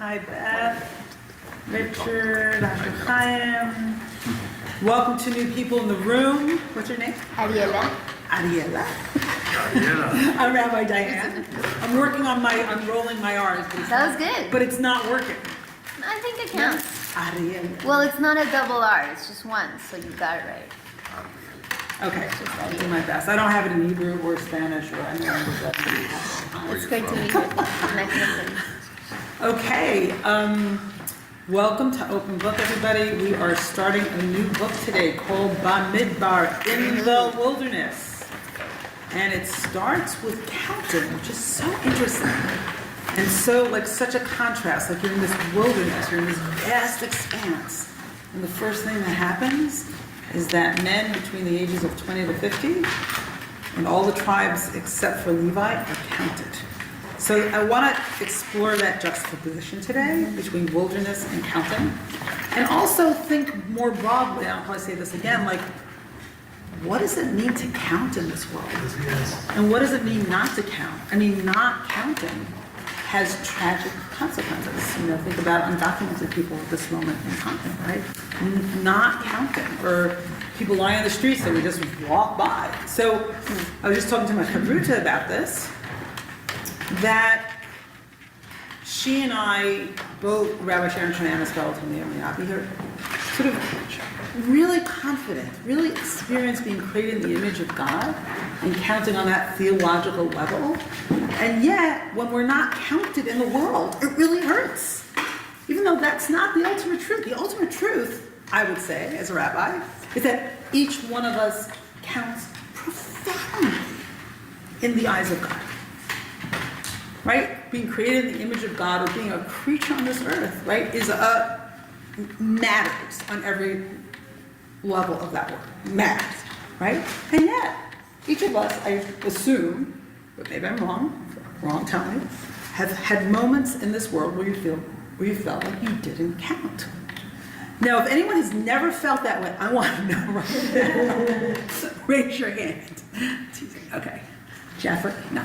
Hi, Beth, Richard, Dr. Chaim. Welcome to new people in the room. What's your name? Ariela. Ariela. I'm Rabbi Diane. I'm working on I'm rolling my R's. That was good. But it's not working. I think it counts. Ariela. Well, it's not a double R, it's just one, so you got it right. Okay, I'll do my best. I don't have it in Hebrew or Spanish or any language. It's great to meet you. Nice to meet you. Okay, welcome to Open Book, everybody. We are starting a new book today called Bamidbar, In the Wilderness. And it starts with counting, which is so interesting. And so, such a contrast. Like, you're in this wilderness, you're in this vast expanse. And the first thing that happens is that men between the ages of 20 to 50, and all the tribes except for Levi, are counted. So I want to explore that juxtaposition today between wilderness and counting. And also think more broadly, I'll probably say this again, what does it mean to count in this world? And what does it mean not to count? I mean, not counting has tragic consequences. Think about undocumented people at this moment in time, right? Not counting, or people lying on the streets that we just walk by. So I was just talking to my chavruta about this, that she and I, both Rabbi Sharon Shananas Skeleton and Naomi Api here, sort of really confident, really experienced being created in the image of God and counting on that theological level. And yet, when we're not counted in the world, it really hurts. Even though that's not the ultimate truth. The ultimate truth, I would say, as a rabbi, is that each one of us counts profoundly in the eyes of God. Right? Being created in the image of God, or being a creature on this earth, right, matters on every level of that word. Matters, right? And yet, each of us, I assume, but maybe I'm wrong, tell me, have had moments in this world where you felt like you didn't count. Now, if anyone has never felt that way, I want to know right now. So raise your hand. Teasing. Okay. Jeffrey? No.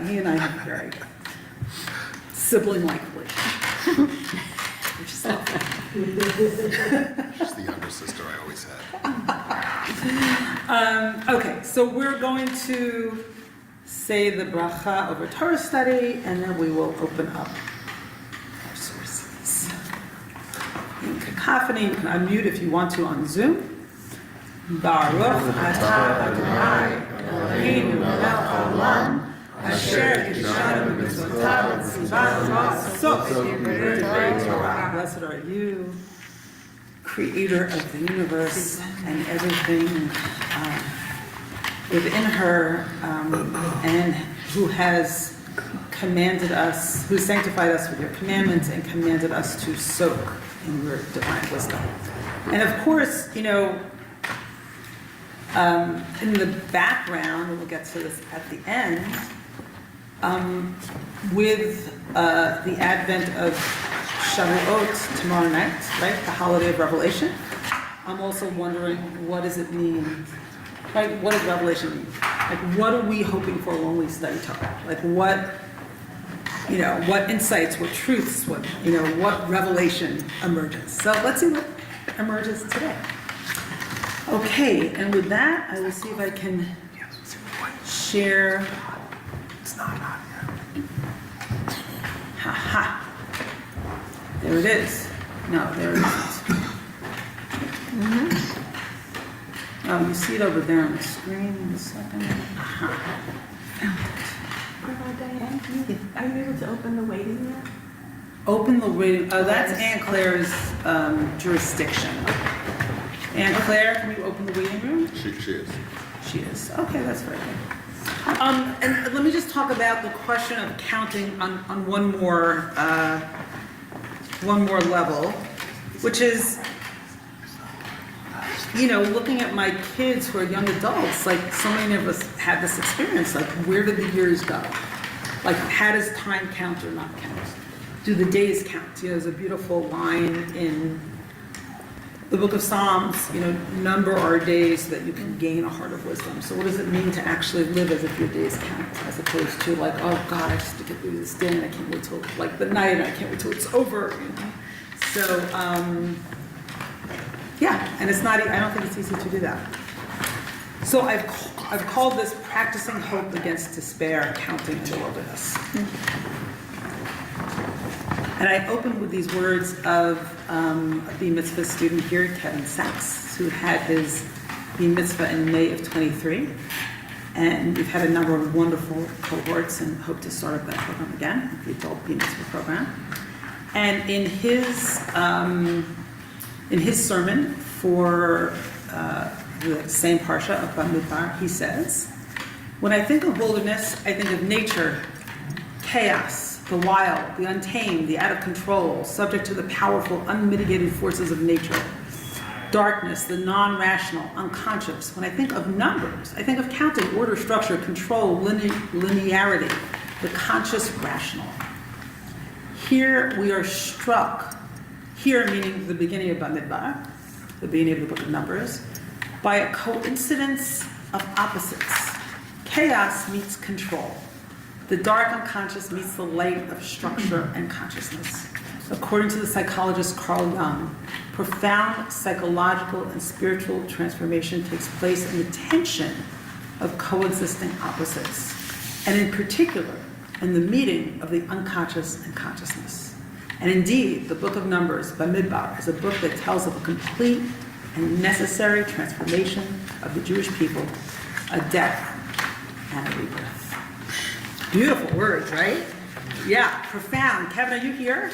He and I have a very sibling-like relationship, which is lovely. She's the younger sister I always had. Okay, so we're going to say the bracha over Torah study, and then we will open up our sources. In cacophony, you can unmute if you want to on Zoom. Baruch atah Adonai Eloheinu melech haolam asher kishanu b'mitzvotav v'tzivanu la'asot divrei Torah. Blessed are you, creator of the universe and everything within her, and who has commanded us, who sanctified us with your commandments and commanded us to soak in your divine wisdom. And of course, in the background, and we'll get to this at the end, with the advent of Shavuot tomorrow night, right, the holiday of Revelation, I'm also wondering, what does it mean? Right, what does Revelation mean? What are we hoping for when we study Torah? What insights, what truths, what revelation emerges? So let's see what emerges today. Okay, and with that, I will see if I can share. It's not on yet. Ha. There it is. No, there it isn't. Oh, you see it over there on the screen in a second. Diane, are you able to open the waiting yet? Open the waiting. Oh, that's Aunt Claire's jurisdiction. Aunt Claire, can you open the waiting room? She is. She is. Okay, that's very good. And let me just talk about the question of counting on one more level, which is, looking at my kids who are young adults, so many of us had this experience, where did the years go? How does time count or not count? Do the days count? There's a beautiful line in the book of Psalms, number our days so that you can gain a heart of wisdom. So what does it mean to actually live as if your days count, as opposed to like, oh God, I just have to get through this day and I can't wait till like the night and I can't wait till it's over. So, yeah, and it's not, I don't think it's easy to do that. So I've called this practicing hope against despair, counting in the wilderness. And I opened with these words of a B Mitzvah student here, Kevin Sachs, who had his B Mitzvah in May of 23. And we've had a number of wonderful cohorts and hope to start up that program again, the adult B Mitzvah program. And in his sermon for the same parsha of Bamidbar, he says, when I think of wilderness, I think of nature, chaos, the wild, the untamed, the out of control, subject to the powerful, unmitigated forces of nature. Darkness, the non-rational, unconscious. When I think of numbers, I think of counting, order, structure, control, linearity, the conscious rational. Here we are struck, here meaning the beginning of Bamidbar, the beginning of the book of Numbers, by a coincidence of opposites. Chaos meets control. The dark unconscious meets the light of structure and consciousness. According to the psychologist Carl Jung, profound psychological and spiritual transformation takes place in the tension of coexisting opposites, and in particular, in the meeting of the unconscious and consciousness. And indeed, the book of Numbers, Bamidbar, is a book that tells of a complete and necessary transformation of the Jewish people, a death and a rebirth. Beautiful words, right? Yeah, profound. Kevin, are you here?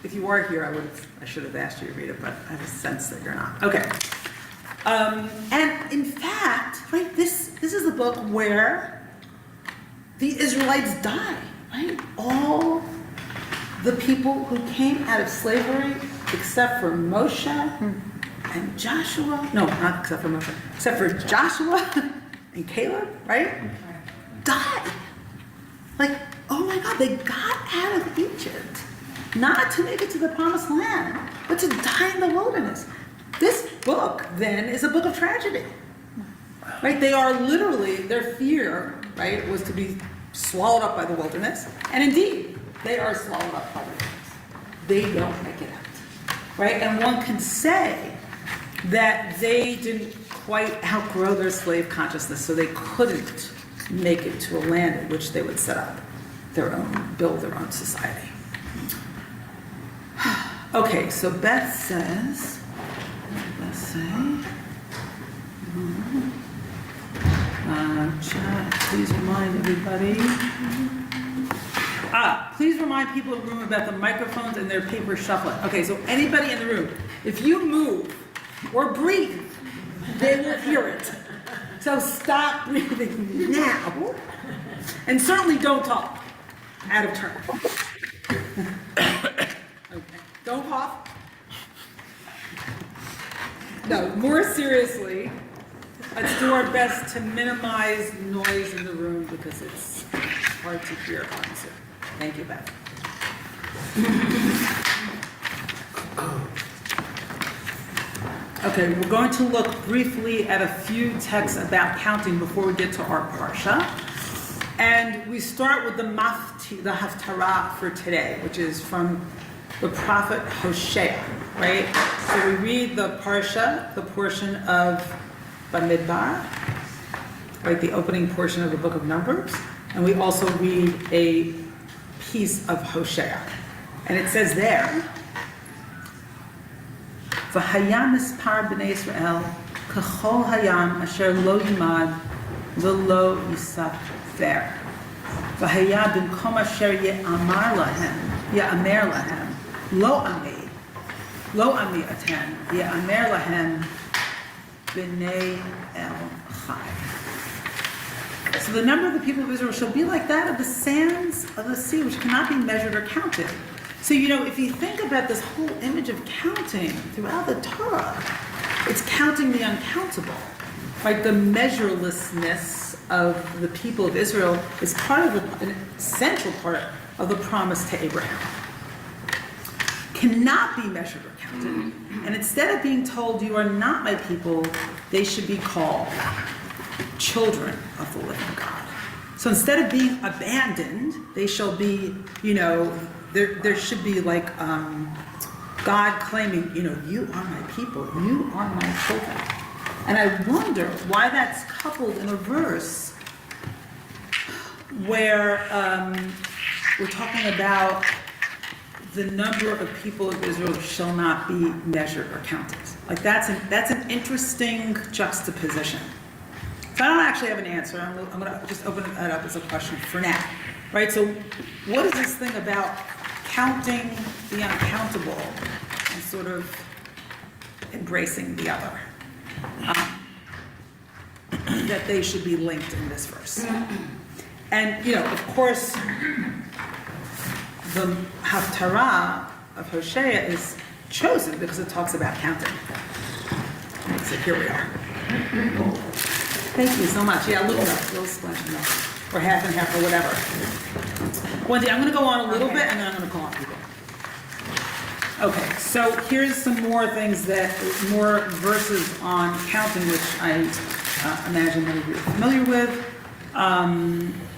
If you are here, I should have asked you to read it, but I have a sense that you're not. Okay. And in fact, right, this is the book where the Israelites die, right? All the people who came out of slavery, except for Moshe and Joshua, no, not except for Moshe, except for Joshua and Caleb, right? Died. Like, oh my God, they got out of Egypt, not to make it to the promised land, but to die in the wilderness. This book, then, is a book of tragedy, right? They are literally, their fear, right, was to be swallowed up by the wilderness. And indeed, they are swallowed up by the wilderness. They don't make it out, right? And one can say that they didn't quite outgrow their slave consciousness, so they couldn't make it to a land in which they would set up their own, build their own society. Okay, so Beth says, let's say, chat, please remind everybody. Please remind people in the room about the microphones and their paper shuffling. Okay, so anybody in the room, if you move or breathe, they will hear it. So stop breathing now. And certainly don't talk out of turn. Okay. Don't cough. No, more seriously, let's do our best to minimize noise in the room because it's hard to hear on Zoom. Thank you, Beth. Okay, we're going to look briefly at a few texts about counting before we get to our parsha. And we start with the Haftarah for today, which is from the prophet Hosea, right? So we read the parsha, the portion of Bamidbar, right, the opening portion of the book of Numbers, and we also read a piece of Hosea. And it says there, V'haya mispar b'nei Yisrael k'chol hayam asher lo yimad v'lo yisafer. V'haya b'mkom asher ye'amer lahem lo ami aten ye'amer lahem b'nei el chai. So the number of the people of Israel shall be like that of the sands of the sea, which cannot be measured or counted. So, if you think about this whole image of counting throughout the Torah, it's counting the uncountable, right? The measurelessness of the people of Israel is part of an essential part of the promise to Abraham. cannot be measured or counted. And instead of being told, you are not my people, they should be called children of the living God. So instead of being abandoned, they shall be, there should be like God claiming, you are my people, you are my children. And I wonder why that's coupled in a verse where we're talking about the number of people of Israel shall not be measured or counted. Like that's an interesting juxtaposition. So I don't actually have an answer. I'm going to just open that up as a question for now, right? So what is this thing about counting the uncountable and sort of embracing the other? That they should be linked in this verse. And, of course, the Haftarah of Hosea is chosen because it talks about counting. So here we are. Thank you so much. Yeah, a little splash of milk, or half and half, or whatever. Wendy, I'm going to go on a little bit, and then I'm going to call on people. Okay, so here's some more things more verses on counting, which I imagine many of you are familiar with,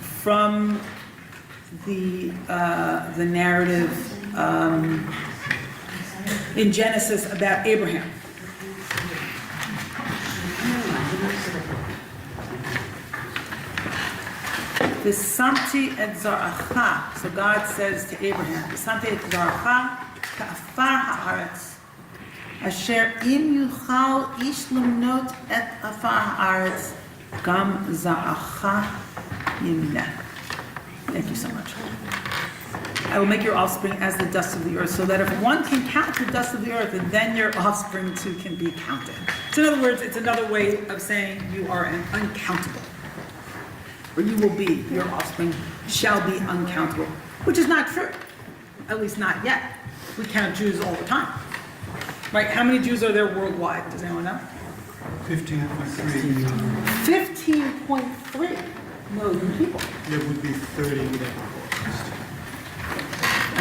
from the narrative in Genesis about Abraham. V'samti et zaracha. So God says to Abraham, V'samti et zaracha ka'afar ha'aretz, asher im yuchal ish lemnot et afar ha'aretz, gam zaracha yimneh. Thank you so much. I will make your offspring as the dust of the earth, so that if one can count the dust of the earth, then your offspring too can be counted. So in other words, it's another way of saying you are uncountable. Or you will be, your offspring shall be uncountable, which is not true, at least not yet. We count Jews all the time, right? How many Jews are there worldwide? Does anyone know? 15.3. 15.3 million people. There would be 30 without Holocaust.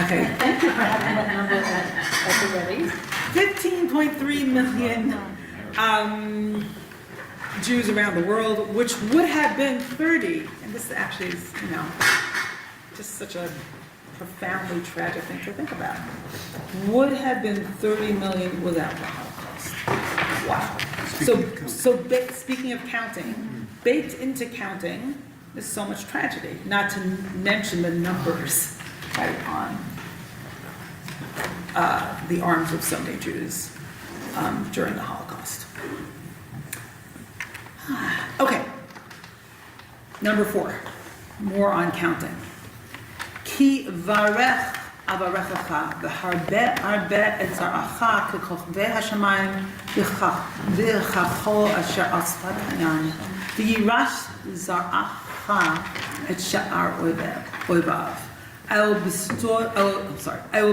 Okay. Thank you for having that number at the ready. 15.3 million Jews around the world, which would have been 30, and this actually is, just such a profoundly tragic thing to think about, would have been 30 million without the Holocaust. Wow. Speaking of counting, baked into counting is so much tragedy, not to mention the numbers right on the arms of so many Jews during the Holocaust. Okay, number 4, more on counting. Ki varech avarechacha v'harbe arbe et zaracha k'kochvei hashamayim v'chachol asher al sfat hayan v'yirash zaracha et sha'ar oivav. I will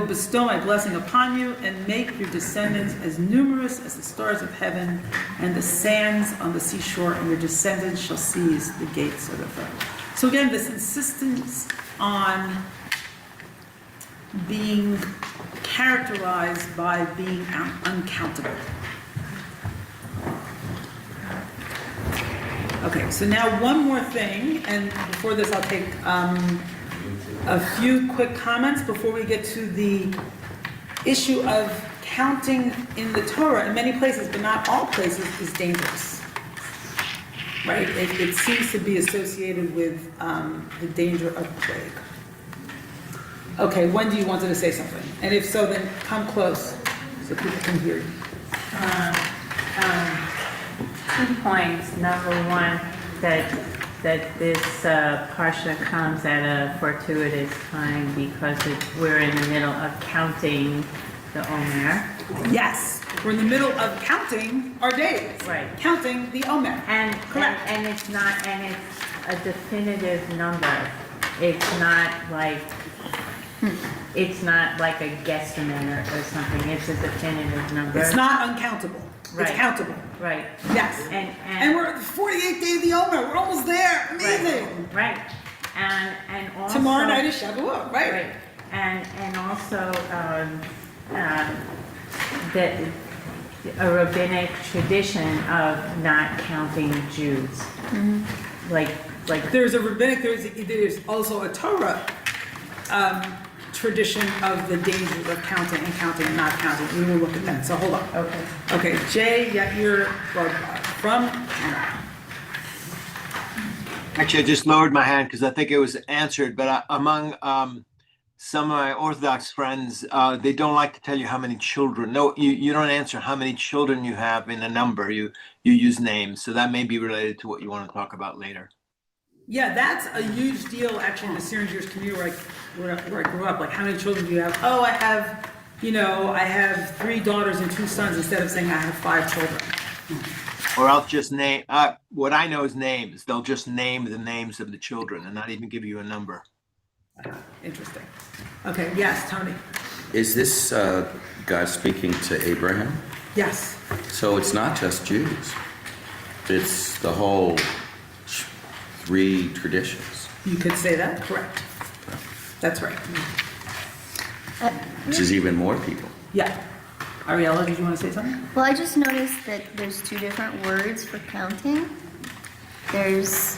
bestow my blessing upon you and make your descendants as numerous as the stars of heaven and the sands on the seashore, and your descendants shall seize the gates of the throne. So again, this insistence on being characterized by being uncountable. Okay, so now one more thing, and before this I'll take a few quick comments before we get to the issue of counting in the Torah. In many places, but not all places, is dangerous. Right? It seems to be associated with the danger of plague. Okay, Wendy, you wanted to say something. And if so, then come close so people can hear you. 2 points. Number one, that this parsha comes at a fortuitous time because we're in the middle of counting the Omer. Yes, we're in the middle of counting our days. Right. Counting the Omer. Correct. And it's a definitive number. It's not like a guesstimate or something. It's a definitive number. It's not uncountable. Right. It's countable. Right. Yes. And we're at the 48th day of the Omer. We're almost there. Amazing. Right. And also tomorrow night is Shavuot. Right. And also um, that a rabbinic tradition of not counting Jews. Like There's a rabbinic, there's also a Torah tradition of the dangers of counting and counting and not counting. We will look at that, so hold on. okay. Okay, Jay, yeah, you're from Canada. Actually, I just lowered my hand because I think it was answered, but among some of my Orthodox friends, they don't like to tell you how many children. No, you don't answer how many children you have in a number. You use names. So that may be related to what you want to talk about later. Yeah, that's a huge deal actually in the Syrian Jewish community where I grew up. Like, how many children do you have? Oh, I have 3 daughters and 2 sons, instead of saying I have 5 children. Or I'll just name, what I know is names. They'll just name the names of the children and not even give you a number. Interesting. Okay, yes, Tony. Is this God speaking to Abraham? Yes. So it's not just Jews. It's the whole 3 traditions, You could say that, correct. That's right. which is even more people. Yeah. Ariella, did you want to say something? Well, I just noticed that there's 2 different words for counting. There's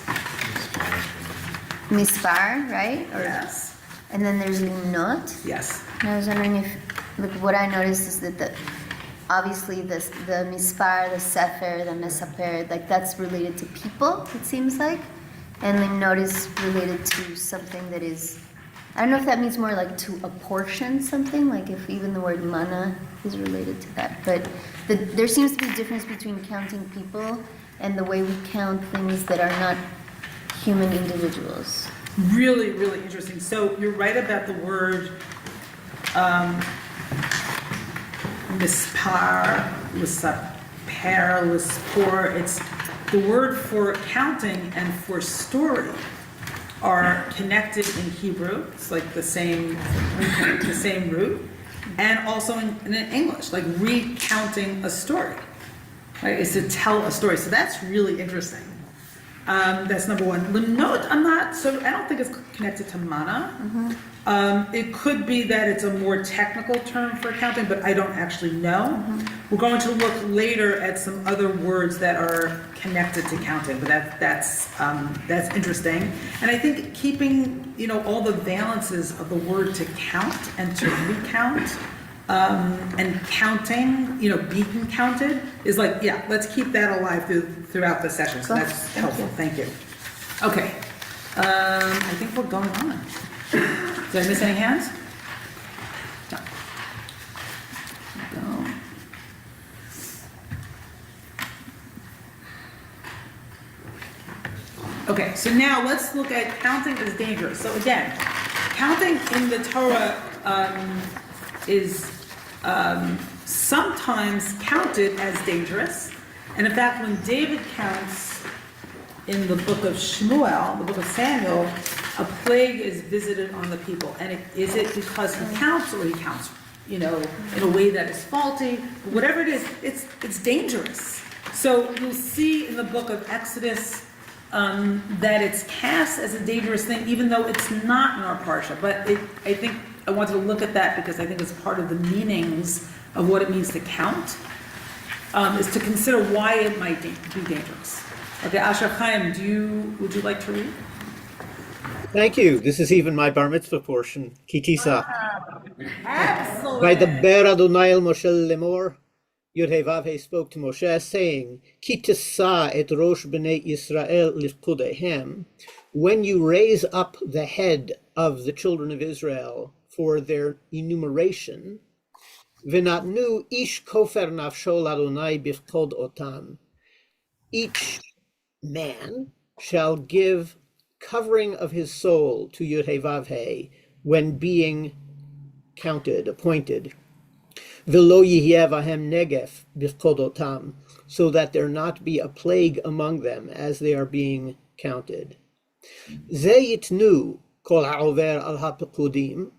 mispar, right? Yes. And then there's limnot. Yes. And I was wondering if, like, what I noticed is that obviously the mispar, the sefer, the mesaper, like that's related to people, it seems like. And limnot is related to something that is, I don't know if that means more like to apportion something, like if even the word mana is related to that. But there seems to be a difference between counting people and the way we count things that are not human individuals. Really, really interesting. So you're right about the word mispar, lisaper, lispor. It's the word for counting and for story are connected in Hebrew. It's like the same root, and also in English, like recounting a story. Right? Is to tell a story. So that's really interesting. That's number one. Limnot, I don't think it's connected to mana. It could be that it's a more technical term for counting, but I don't actually know. We're going to look later at some other words that are connected to counting, but that's interesting. And I think keeping, all the valences of the word to count and to recount, and counting, being counted is like, yeah, let's keep that alive throughout the session. So that's helpful. Thank you. Okay. I think we're going on. Did I miss any hands? No. Go. Okay, so now let's look at counting as dangerous. So again, counting in the Torah is sometimes counted as dangerous. And in fact, when David counts in the book of Shmuel, the book of Samuel, a plague is visited on the people. And is it because he counts or he counts, in a way that is faulty? Whatever it is, it's dangerous. So you'll see in the book of Exodus that it's cast as a dangerous thing, even though it's not in our parsha. But I think I wanted to look at that because I think it's part of the meanings of what it means to count, is to consider why it might be dangerous. Okay, Asher Chaim, would you like to read? Thank you. This is even my bar mitzvah portion. Kitisa. Excellent. By the Ber Adonai el Moshe lemor, Yud-Heh-Vav-Heh spoke to Moshe, saying, Kitisa et rosh b'nei Yisrael lifkudehem, when you raise up the head of the children of Israel for their enumeration, v'natnu ish kofer nafsho l'Adonai bifkod otam, each man shall give covering of his soul to Yud-Heh-Vav-Heh when being counted, appointed. V'lo yihyeh vahem negef b'chodotam, so that there not be a plague among them as they are being counted. Ze yitnu kol ha'over al ha'pekudim,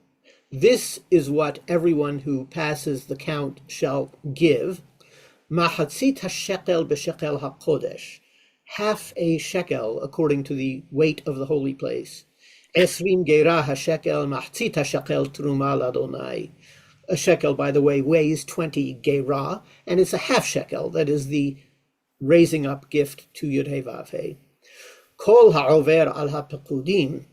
this is what everyone who passes the count shall give. Mahatzit ha'shekel b'shekel ha'kodesh, half a shekel according to the weight of the holy place. Esrim geirah ha'shekel mahatzit ha'shekel truma l'Adonai, A shekel, by the way, weighs 20 gerah, and it's a half shekel. That is the raising up gift to Yud Hey Vav Hey. Kol ha'over al ha'pekudim,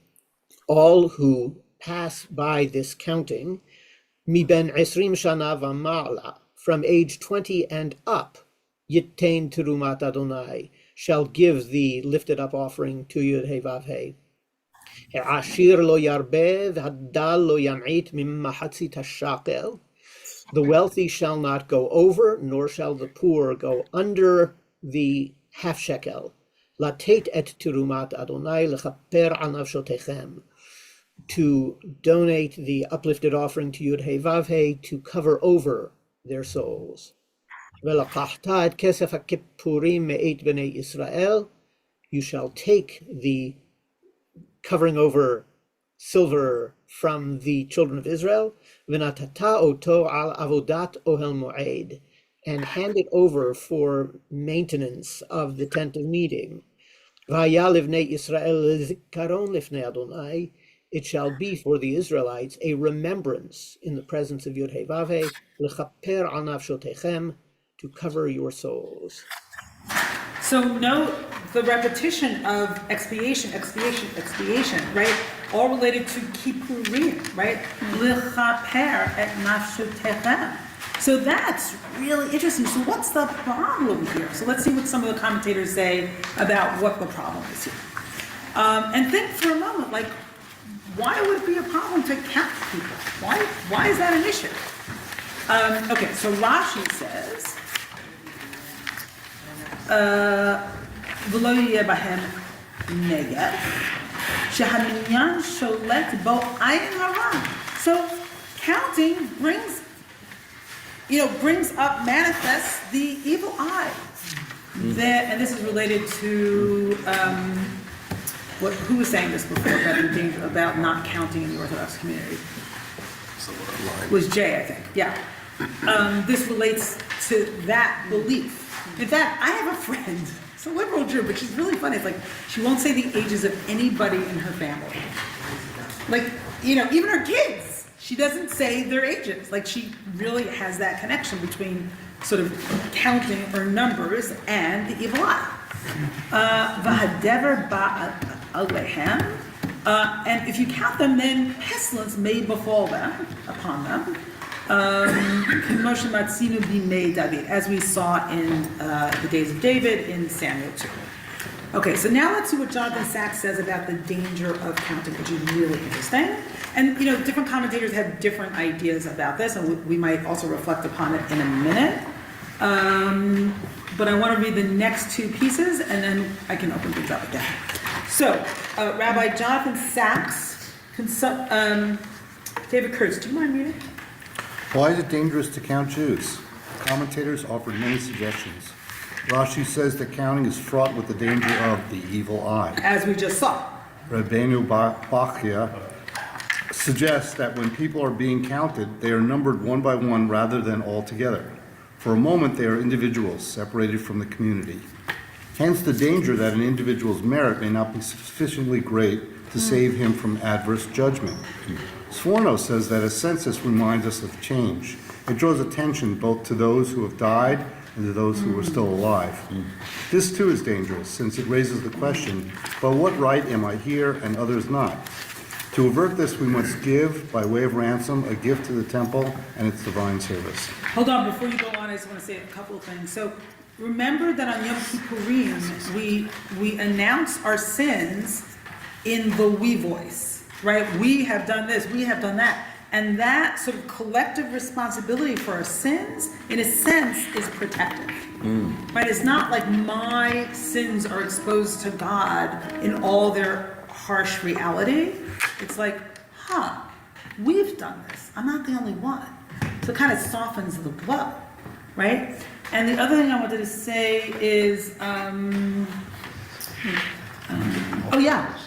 all who pass by this counting, mi ben 20 shana v'ma'ala, from age 20 and up, yittein terumat Adonai, shall give the lifted up offering to Yud Hey Vav Hey. Ha'ashir lo yarbe v'haddal lo yam'it mimmahatzit hashakel. The wealthy shall not go over, nor shall the poor go under the half shekel. Latet et terumat Adonai lechaper al nafshotechem, to donate the uplifted offering to Yud Hey Vav Hey to cover over their souls. Velakachta et kesef hakippurim me'et b'nei Israel, you shall take the covering over silver from the children of Israel, v'natata oto al avodat ohel moed, and hand it over for maintenance of the tent of meeting. V'haya livnei Yisrael lezikaron lifnei Adonai, it shall be for the Israelites a remembrance in the presence of Yud Hey Vav Hey, lechaper al nafshotechem, to cover your souls. So note the repetition of expiation, expiation, expiation, right? All related to kippurim, right? L'chaper et nafshotechem. So that's really interesting. So what's the problem here? So let's see what some of the commentators say about what the problem is here. And think for a moment, like, why would it be a problem to count people? Why is that an issue? Okay, so Rashi says, "V'lo yeh bahem negef, shehaminyan sholet bo ayin hara." So counting brings up, manifests the evil eye. And this is related to who was saying this before about the danger about not counting in the Orthodox community? It was Jay, I think. Yeah. This relates to that belief. In fact, I have a friend, it's a liberal Jew, but she's really funny. It's like she won't say the ages of anybody in her family. Like, even her kids, she doesn't say their ages. Like, she really has that connection between sort of counting or numbers and the evil eye. V'hadever ba'alehem, and if you count them, then pestilence may befall them, upon them. As we saw in the days of David in Samuel 2. Okay, so now let's see what Jonathan Sachs says about the danger of counting, which is really interesting. And different commentators have different ideas about this, and we might also reflect upon it in a minute. But I want to read the next two pieces, and then I can open things up again. So, Rabbi Jonathan Sachs, David Kurtz, do you mind reading? Why is it dangerous to count Jews? Commentators offered many suggestions. Rashi says that counting is fraught with the danger of the evil eye. As we just saw. Rabbeinu Bachya suggests that when people are being counted, they are numbered one by one rather than all together. For a moment, they are individuals separated from the community. Hence the danger that an individual's merit may not be sufficiently great to save him from adverse judgment. Sforno says that a census reminds us of change. It draws attention both to those who have died and to those who are still alive. This too is dangerous, since it raises the question, by what right am I here and others not? To avert this, we must give, by way of ransom, a gift to the temple and its divine service. Hold on, before you go on, I just want to say a couple of things. So remember that on Yom Kippurim, we announce our sins in the we voice, right? We have done this, we have done that. And that sort of collective responsibility for our sins, in a sense, is protective. Right? It's not like my sins are exposed to God in all their harsh reality. It's like, we've done this. I'm not the only one. So it kind of softens the blow, right? And the other thing I wanted to say is, the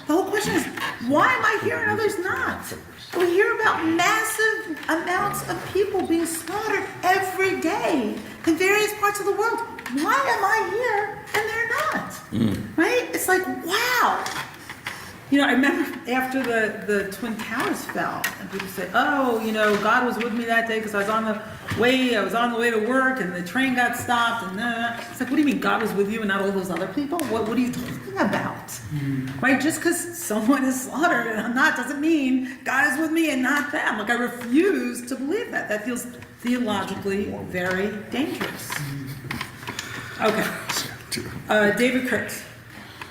whole question is, why am I here and others not? We hear about massive amounts of people being slaughtered every day in various parts of the world. Why am I here and they're not? Right? It's like, wow. I remember after the Twin Towers fell, and people say, oh, God was with me that day because I was on the way to work, and the train got stopped, and it's like, what do you mean God was with you and not all those other people? What are you talking about? Right? Just because someone is slaughtered and I'm not doesn't mean God is with me and not them. Like, I refuse to believe that. That feels theologically very dangerous. Okay. David Kurtz,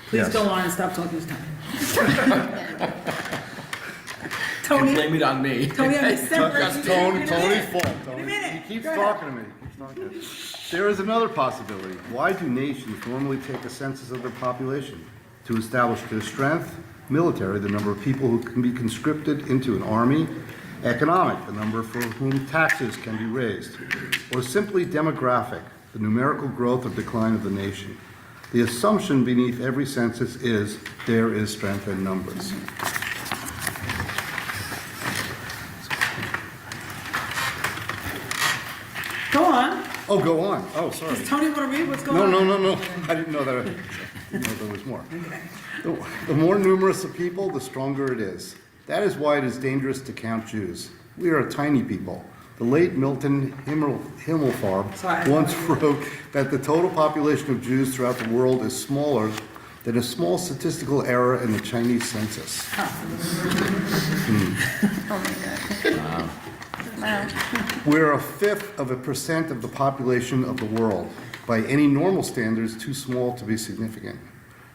please Yes. go on and stop talking to Tony. Tony, Blame it on me. Tony, I'm gonna separate you. That's In a Tony's minute. fault. In a Tony. minute. He keeps Go ahead. talking to me. There is another possibility. Why do nations normally take a census of their population? To establish their strength, military, the number of people who can be conscripted into an army, economic, the number for whom taxes can be raised, or simply demographic, the numerical growth or decline of the nation. The assumption beneath every census is there is strength in numbers. Go on. Oh, go on. Oh, sorry. Does Tony want to read what's going No, on? no. I didn't know that. I didn't know there was more. Okay. The more numerous the people, the stronger it is. That is why it is dangerous to count Jews. We are a tiny people. The late Milton Himmelfarb once wrote that the total population of Jews throughout the world is smaller than a small statistical error in the Chinese census. Oh my God. Wow. We're 0.5% of the population of the world. By any normal standards, too small to be significant.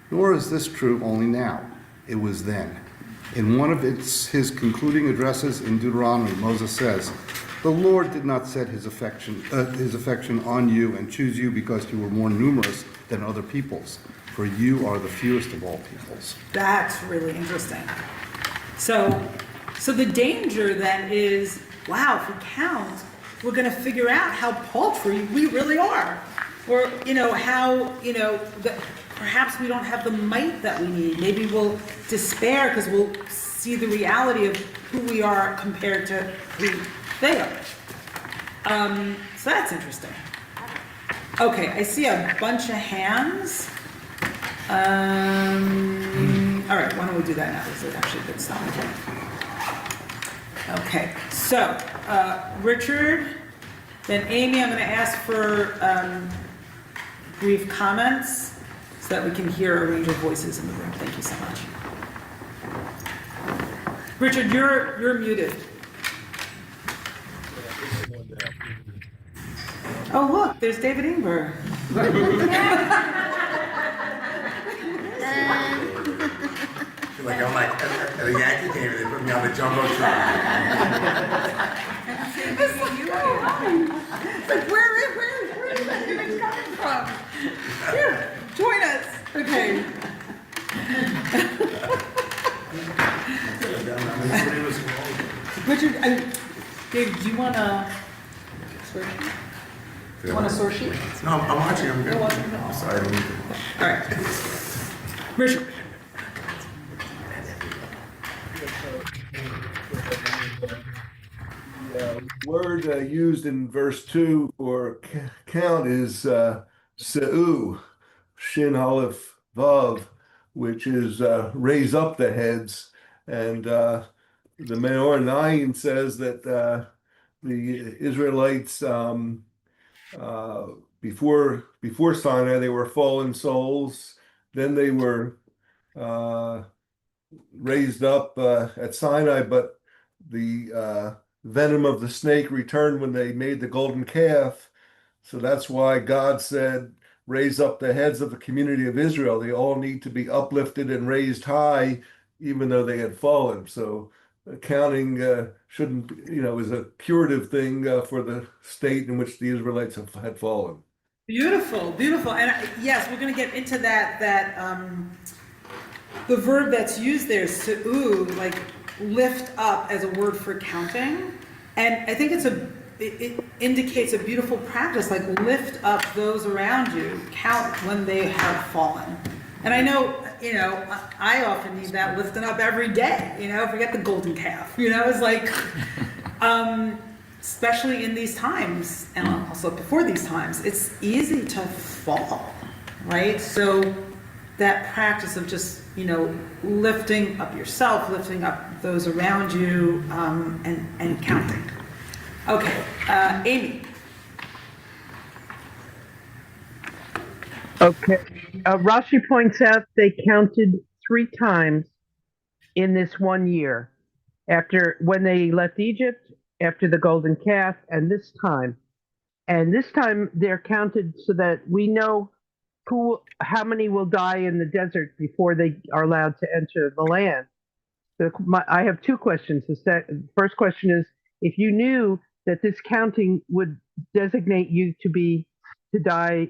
Nor is this true only now. It was then. In one of his concluding addresses in Deuteronomy, Moses says, "The Lord did not set his affection on you and choose you because you were more numerous than other peoples, for you are the fewest of all peoples." That's really interesting. So the danger then is, wow, if we count, we're going to figure out how paltry we really are. Or, that perhaps we don't have the might that we need. Maybe we'll despair because we'll see the reality of who we are compared to who they are. So that's interesting. Okay, I see a bunch of hands. All right, why don't we do that now? This is actually a good starting point. Okay, so Richard, then Amy, I'm going to ask for brief comments so that we can hear a range of voices in the room. Thank you so much. Richard, you're muted. Oh, look, there's David Ingber. Like I'm like at a Yankee game, they put me on the jumbotron. Like, where is that image coming from? Here, join us. Okay. Richard, Dave, do you want a source sheet? You want a source sheet? No, I'm watching. I'm good. You're watching? No. I'm sorry, I don't need to. All right. Richard. Word used in verse 2 for count is se'u, shin aleph vav, which is raise up the heads. And the Meor Nayin says that the Israelites, before Sinai, they were fallen souls. Then they were raised up at Sinai, but the venom of the snake returned when they made the golden calf. So that's why God said, raise up the heads of the community of Israel. They all need to be uplifted and raised high, even though they had fallen. So counting shouldn't, is a curative thing for the state in which the Israelites had fallen. Beautiful, beautiful. And yes, we're going to get into that the verb that's used there, se'u, like lift up as a word for counting. And I think it indicates a beautiful practice, like lift up those around you, count when they have fallen. And I know, I often need that lifting up every day, forget the golden calf, it's like, especially in these times, and also before these times, it's easy to fall, right? So that practice of just lifting up yourself, lifting up those around you, and counting. Okay, Amy. Okay. Rashi points out they counted 3 times in this 1 year. After when they left Egypt, after the golden calf, and this time. And this time they're counted so that we know how many will die in the desert before they are allowed to enter the land. I have 2 questions. The first question is, if you knew that this counting would designate you to die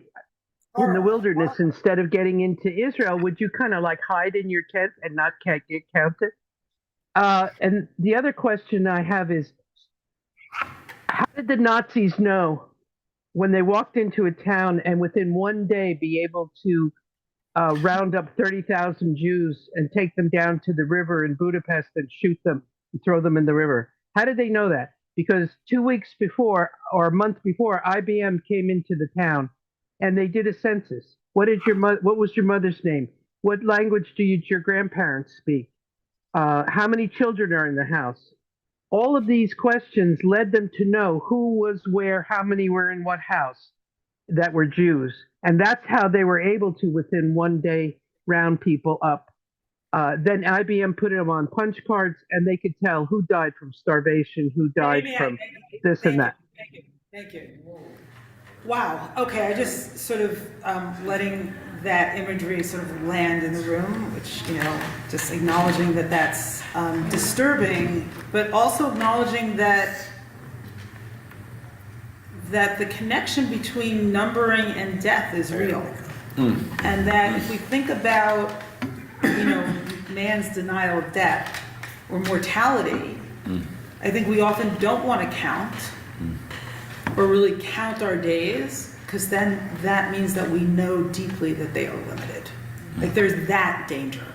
in the wilderness instead of getting into Israel, would you kind of like hide in your tent and not get counted? And the other question I have is, how did the Nazis know when they walked into a town and within 1 day be able to round up 30,000 Jews and take them down to the river in Budapest and shoot them and throw them in the river? How did they know that? Because 2 weeks before or a month before, IBM came into the town and they did a census. What was your mother's name? What language do your grandparents speak? How many children are in the house? All of these questions led them to know who was where, how many were in what house that were Jews. And that's how they were able to, within 1 day, round people up. Then IBM put them on punch cards and they could tell who died from starvation, who died from this and that. Thank you. Wow. Okay, I just sort of letting that imagery sort of land in the room, which, just acknowledging that that's disturbing, but also acknowledging that the connection between numbering and death is real. And that if we think about, man's denial of death or mortality, I think we often don't want to count or really count our days, because then that means that we know deeply that they are limited. Like there's that danger.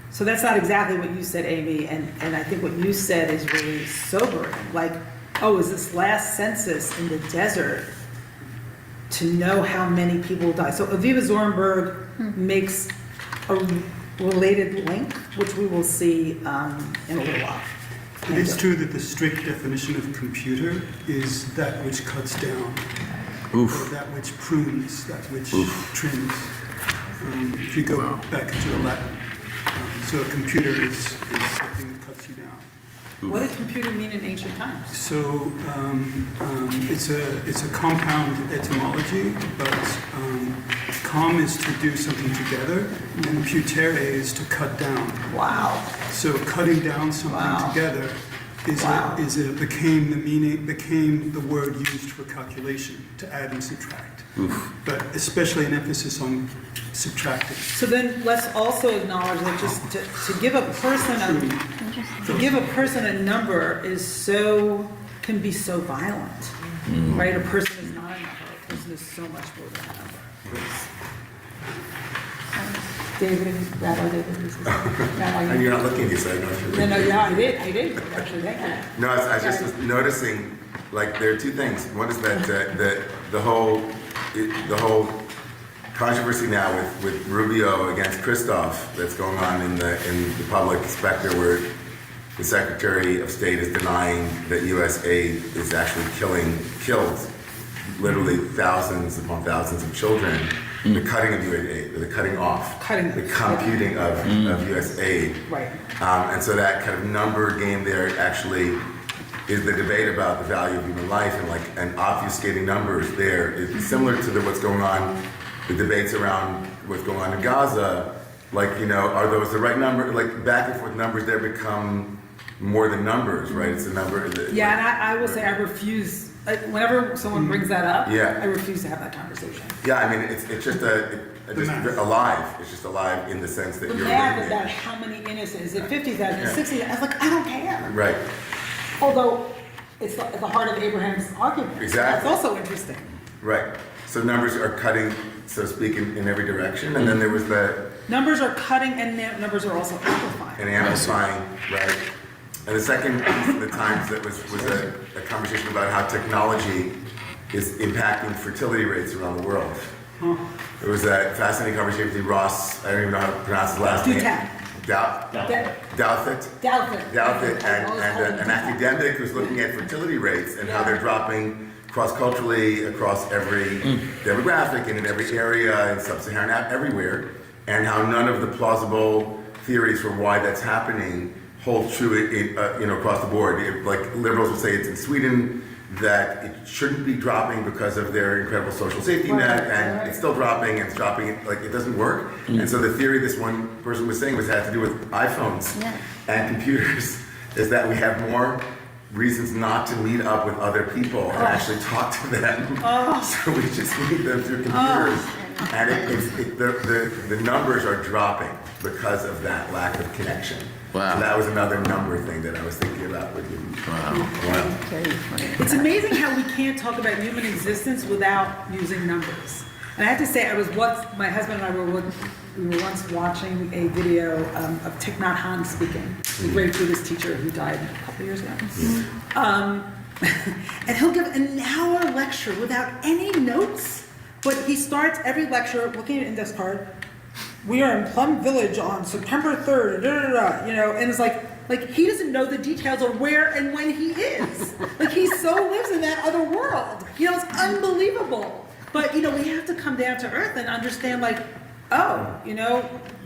So that's not exactly what you said, Amy, and I think what you said is really sobering. Like, is this last census in the desert to know how many people die? So Aviva Zornberg makes a related link, which we will see in a little while. It is true that the strict definition of computer is that which cuts down, or that which prunes, that which trims. If you go back to the Latin, so a computer is something that cuts you down. What did computer mean in ancient times? So it's a compound etymology, but com is to do something together, and putere is to cut down. Wow. So cutting down something together became the word used for calculation, to add and subtract. But especially an emphasis on subtracting. So then let's also acknowledge that just to give a person a number can be so violent, right? A person is not a number. A person is so much more than a number. David, Rabbi David. You're not looking at me, so I know if you're No, yeah, I did. Actually, thank you. No, I just was noticing, like, there are 2 things. One is that the whole controversy now with Rubio against Christoph that's going on in the public specter, where the Secretary of State is denying that U.S. aid is actually killed literally thousands upon thousands of children. The cutting of U.S. aid, the cutting off, the computing of U.S. aid. Right. And so that kind of number game there actually is the debate about the value of human life, and obfuscating numbers there is similar to what's going on, the debates around what's going on in Gaza. Like, are those the right number? Like, back and forth numbers there become more than numbers, right? It's a number. And I will say I refuse. Whenever someone brings that up, I refuse to have that conversation. Yeah, I mean, it's just alive. It's just alive in the sense that you're mad about how many innocent. Is it 50,000, 60,000? I was like, I don't care. Right. Although it's at the heart of Abraham's argument. Exactly. That's also interesting. Right. So numbers are cutting, so to speak, in every direction, and then there was the numbers are cutting, and numbers are also amplifying. And amplifying, right. And the second piece of the Times that was a conversation about how technology is impacting fertility rates around the world. It was a fascinating conversation with Ross, I don't even know how to pronounce his last name. Douthit, and an academic who's looking at fertility rates and how they're dropping cross-culturally across every demographic and in every area in sub-Saharan, everywhere, and how none of the plausible theories for why that's happening hold true across the board. Like liberals will say it's in Sweden that it shouldn't be dropping because of their incredible social safety net, and it's still dropping, and it's dropping, like it doesn't work. And so the theory this one person was saying had to do with iPhones and computers, is that we have more reasons not to meet up with other people and actually talk to them. So we just meet them through computers. And the numbers are dropping because of that lack of connection. Wow. So that was another number thing that I was thinking about with you. Wow. It's amazing how we can't talk about human existence without using numbers. And I have to say, my husband and I were once watching a video of Thich Nhat Hanh speaking, the great Buddhist teacher who died a couple years ago. And he'll give an hour lecture without any notes, but he starts every lecture looking at an index card. We are in Plum Village on September 3rd, and it's like he doesn't know the details of where and when he is. Like he so lives in that other world. It's unbelievable. But, we have to come down to earth and understand,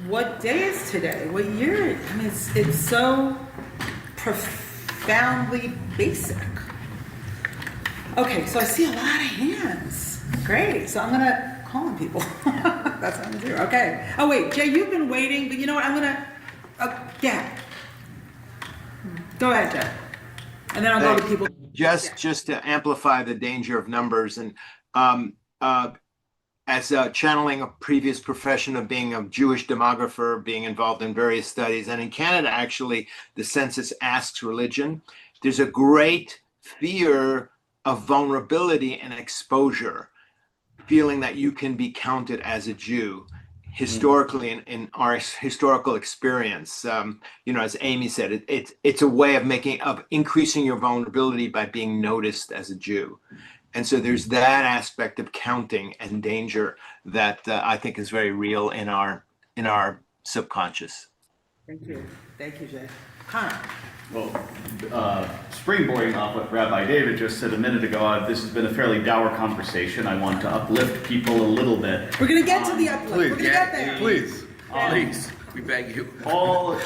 what day is today? What year? I mean, it's so profoundly basic. Okay, so I see a lot of hands. Great. So I'm going to call on people. That's what I'm going to do. Okay. Oh, wait. Jay, you've been waiting, but you know what? I'm going to... Go ahead, Jay. And then I'll go to people. Just to amplify the danger of numbers, and as channeling a previous profession of being a Jewish demographer, being involved in various studies, and in Canada, actually, the census asks religion. There's a great fear of vulnerability and exposure, feeling that you can be counted as a Jew. Historically, in our historical experience, as Amy said, it's a way of increasing your vulnerability by being noticed as a Jew. And so there's that aspect of counting and danger that I think is very real in our subconscious. Thank you, Jay. Connor. Well, springboarding off what Rabbi David just said a minute ago, this has been a fairly dour conversation. I want to uplift people a little bit. We're going to get to the uplift. We're going to get there. Please, we beg you. All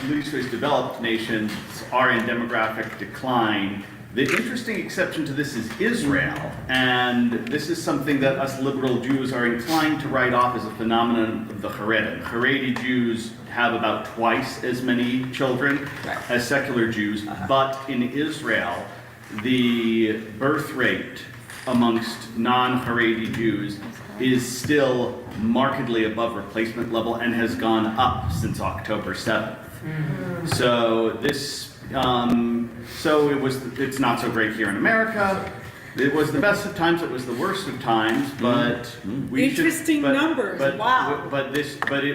loosely developed nations are in demographic decline. The interesting exception to this is Israel, and this is something that us liberal Jews are inclined to write off as a phenomenon of the Haredim. Haredi Jews have about twice as many children as secular Jews, but in Israel, the birth rate amongst non-Haredi Jews is still markedly above replacement level and has gone up since October 7th. So this it's not so great here in America. It was the best of times, it was the worst of times, but we numbers. Wow.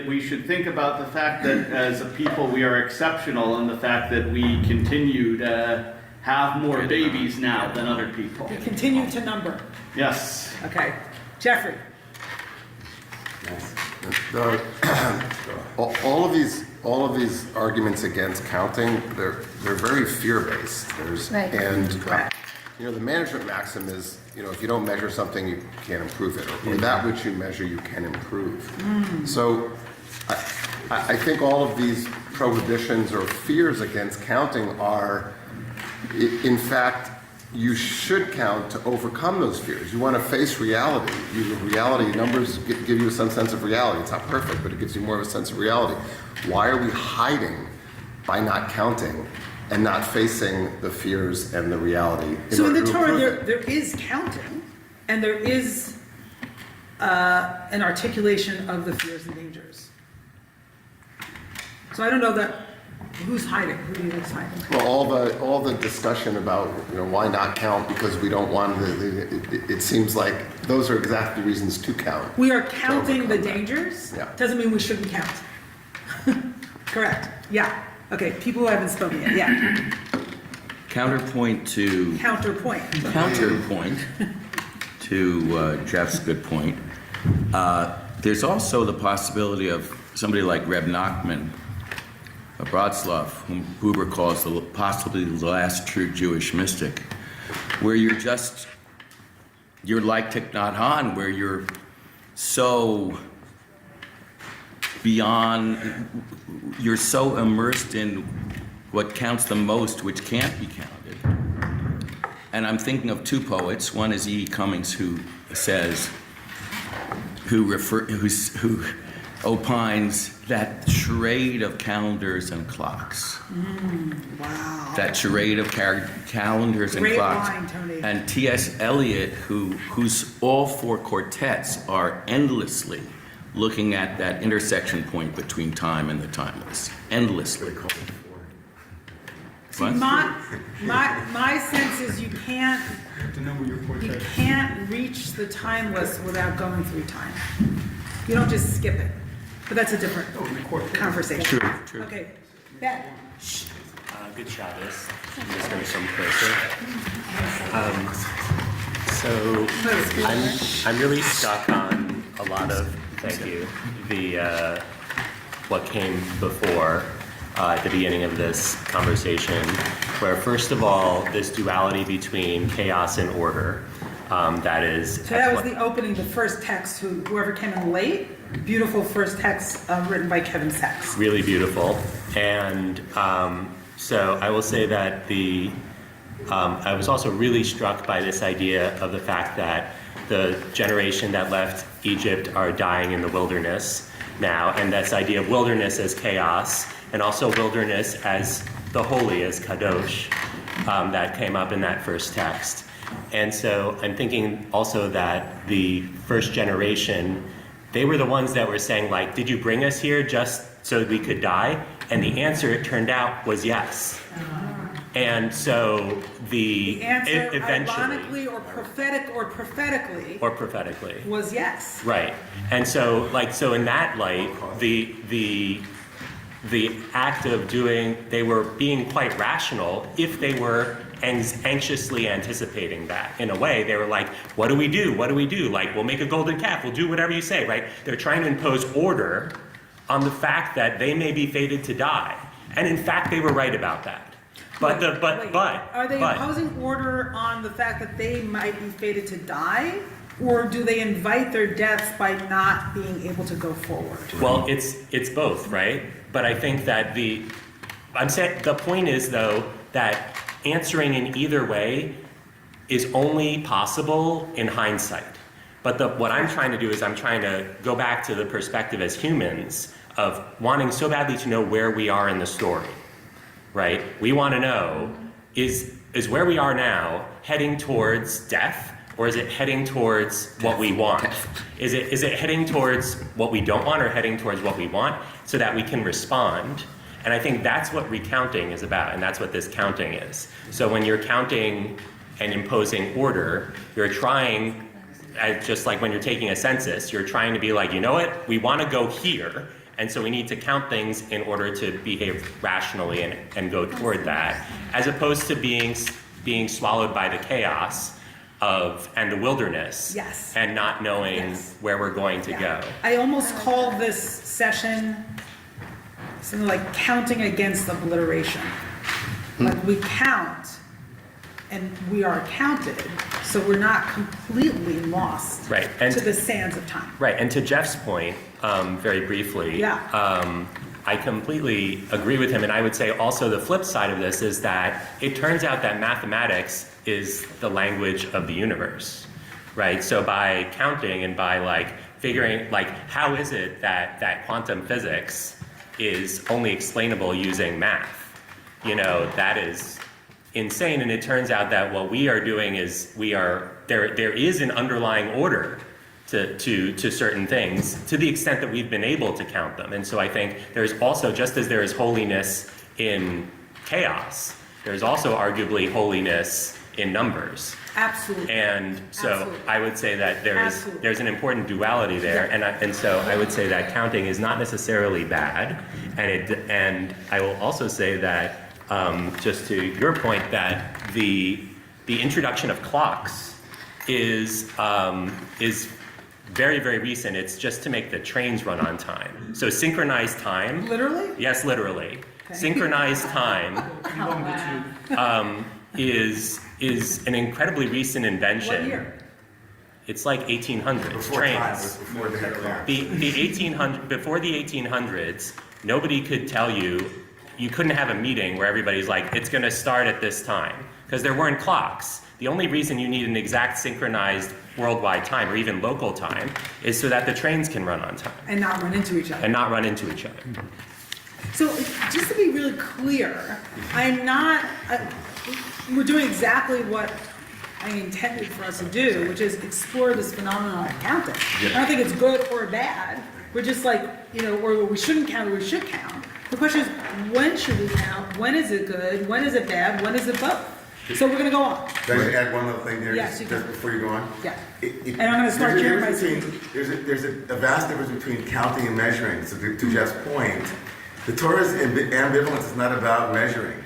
We should think about the fact that as a people we are exceptional, and the fact that we continue to have more babies now than other people. We continue to number. Yes. Okay. Jeffrey. All of these arguments against counting, they're very fear-based. And the management maxim is, if you don't measure something, you can't improve it, or that which you measure, you can improve. So I think all of these prohibitions or fears against counting are, in fact, you should count to overcome those fears. You want to face reality. Numbers give you some sense of reality. It's not perfect, but it gives you more of a sense of reality. Why are we hiding by not counting and not facing the fears and the reality? So in the Torah, there is counting, and there is an articulation of the fears and dangers. So I don't know that. Who's hiding? Who do you think's hiding? Well, all the discussion about why not count because we don't want it seems like those are exactly the reasons to count. We are counting the dangers. Yeah. Doesn't mean we shouldn't count. Correct. Yeah. Okay. People who haven't spoken yet. Yeah. Counterpoint to Jeff's good point, there's also the possibility of somebody like Reb Nachman of Bratslav, whom Huber calls possibly the last true Jewish mystic, where you're like Thich Nhat Hanh, where you're so you're so immersed in what counts the most, which can't be counted. And I'm thinking of two poets. One is E. Cummings, who says, who opines that charade of calendars and clocks. Wow. That charade of calendars and Great clocks. line, Tony. And T.S. Eliot, whose all four quartets are endlessly looking at that intersection point between time and the timeless. Endlessly. See, What? my sense is you can't You reach the timeless without going through time. You don't just skip it. But that's a different conversation. True. Okay, Beth. Good Shabbos. I'm just going to come closer. I'm really stuck on a lot of, thank you, the what came before at the beginning of this conversation, where first of all, this duality between chaos and order, that is. So that was the opening, the first text, whoever came in late, beautiful first text written by Kevin Sachs. Really beautiful. And so I will say that I was also really struck by this idea of the fact that the generation that left Egypt are dying in the wilderness now, and this idea of wilderness as chaos, and also wilderness as the holy, as kadosh, that came up in that first text. And so I'm thinking also that the first generation, they were the ones that were saying, like, did you bring us here just so that we could die? And the answer, it turned out, was yes. And so the answer, eventually, ironically or prophetically, was yes. Right. And so, so in that light, the act of they were being quite rational if they were anxiously anticipating that. In a way, they were like, what do we do? What do we do? Like, we'll make a golden calf. We'll do whatever you say, right? They're trying to impose order on the fact that they may be fated to die. And in fact, they were right about that. But are they imposing order on the fact that they might be fated to die, or do they invite their deaths by not being able to go forward? Well, it's both, right? But I think that the point is, though, that answering in either way is only possible in hindsight. But what I'm trying to do is I'm trying to go back to the perspective as humans of wanting so badly to know where we are in the story. Right? We want to know, is where we are now heading towards death, or is it heading towards what we want? Is it heading towards what we don't want, or heading towards what we want, so that we can respond? And I think that's what recounting is about, and that's what this counting is. So when you're counting and imposing order, you're trying, just like when you're taking a census, you're trying to be like, you know what, we want to go here, and so we need to count things in order to behave rationally and go toward that, as opposed to being swallowed by the chaos and the wilderness, yes, and not knowing where we're going to go. I almost call this session something like counting against obliteration. Like we count and we are counted, so we're not completely lost to the sands of time. Right, and to Jeff's point, very briefly, I completely agree with him, and I would say also the flip side of this is that it turns out that mathematics is the language of the universe, right? So by counting and by figuring, how is it that quantum physics is only explainable using math? That is insane, and it turns out that what we are doing is there is an underlying order to certain things, to the extent that we've been able to count them. And so I think there's also, just as there is holiness in chaos, there's also arguably holiness in numbers. Absolutely. And so I would say that there's an important duality there, and so I would say that counting is not necessarily bad, and I will also say that just to your point, that the introduction of clocks is very, very recent. It's just to make the trains run on time. So synchronized time. Literally? Yes, literally. Okay. Synchronized time is an incredibly recent invention. What year? It's like 1800s Before trains. time, before the headlines. Before the 1800s, nobody could tell you. You couldn't have a meeting where everybody's like, it's going to start at this time, because there weren't clocks. The only reason you need an exact synchronized worldwide time or even local time is so that the trains can run on time And not run into each other. and not run into each other. So just to be really clear, I'm not, we're doing exactly what I intended for us to do, which is explore this phenomenon of counting. I don't think it's good or bad. We're just like, or we shouldn't count or we should count. The question is, when should we count? When is it good? When is it bad? When is it both? So we're gonna go on. Can I add one other thing there, Yes, just you can. before you go on? Yeah. And I'm gonna start There's a sharing my difference screen. between- There's a vast difference between counting and measuring. So to Jeff's point, the Torah's ambivalence is not about measuring.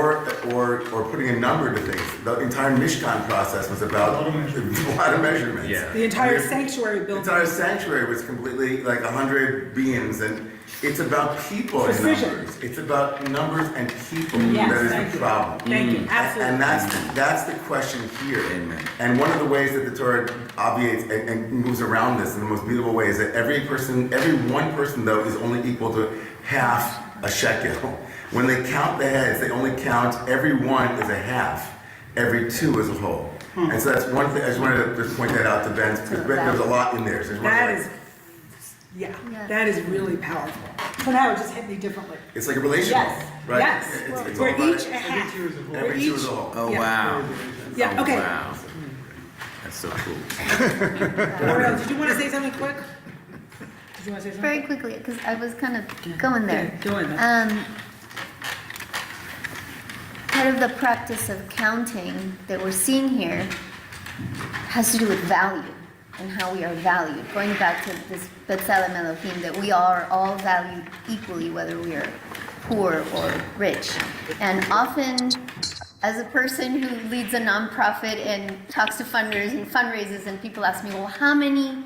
Or putting a number to things. The entire Mishkan process was about a lot of measurements. Yeah. The entire sanctuary The built. entire sanctuary was completely like 100 beams, and it's about people and Precision. numbers. It's about numbers and people. Yes, That is thank the you. problem. Thank you, absolutely. And that's the question here. And one of the ways that the Torah obviates and moves around this in the most beautiful way is that every one person though is only equal to half a shekel. When they count the heads, they only count every one is a half, every two is a whole. And so that's one thing, I just wanted to just point that out to Ben, because Ben, there's a lot in there. So I just wanted That to- is, that is really powerful. So now it just hit me differently. It's like a relationship, Yes, right? yes. It's We're all about each it. a half. Every two is a whole. Oh, Yeah. wow. Yeah, Oh, okay. wow. That's so cool. Ariel, did you want to say something quick? Did you want to say something? Very quickly, because I was kind of going there. Yeah, go in there. Part of the practice of counting that we're seeing here has to do with value and how we are valued. Going back to this B'Tselem Elohim, that we are all valued equally, whether we are poor or rich. And often, as a person who leads a nonprofit and talks to funders and fundraisers, and people ask me, well, how many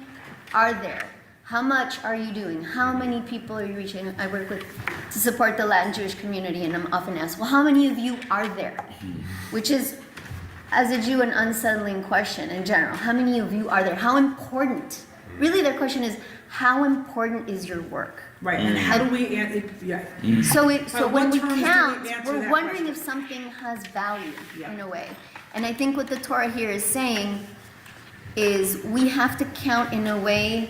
are there? How much are you doing? How many people are you reaching? I work to support the Latin Jewish community, and I'm often asked, well, how many of you are there? Which is, as a Jew, an unsettling question in general. How many of you are there? How important? Really, their question is, how important is your work? Right, and how do we, So By when what we terms do we count, answer we're that wondering question? if something has value Yeah. in a way. And I think what the Torah here is saying is we have to count in a way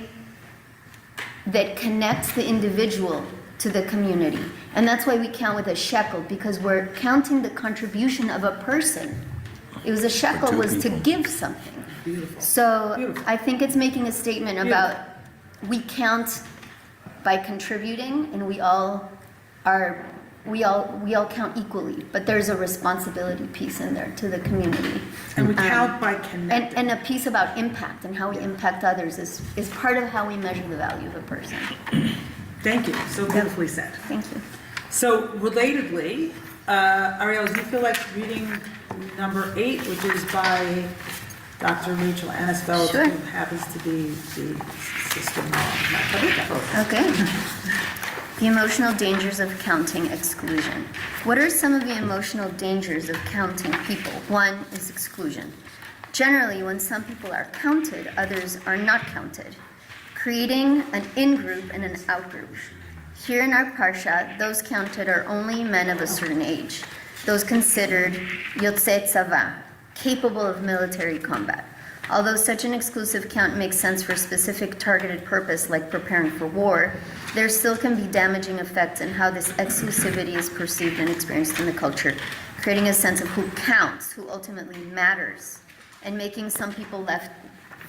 that connects the individual to the community. And that's why we count with a shekel, because we're counting the contribution of a person. It was a shekel two was to people. give something. Beautiful. So Beautiful. I think it's making a statement about we count by contributing, and we all count equally, but there's a responsibility piece in there to the community. And we count by connecting. And a piece about impact and how we impact others is part of how we measure the value of a person. Thank you, so beautifully said. Thank you. So relatedly, Ariel, do you feel like reading number 8, which is by Dr. Rachel Annisfeld, Sure. who happens to be the sister-in-law. Okay. The emotional dangers of counting exclusion. What are some of the emotional dangers of counting people? One is exclusion. Generally, when some people are counted, others are not counted, creating an in-group and an out-group. Here in our parsha, those counted are only men of a certain age, those considered yotzei tzava, capable of military combat. Although such an exclusive count makes sense for a specific targeted purpose like preparing for war, there still can be damaging effects in how this exclusivity is perceived and experienced in the culture, creating a sense of who counts, who ultimately matters, and making some people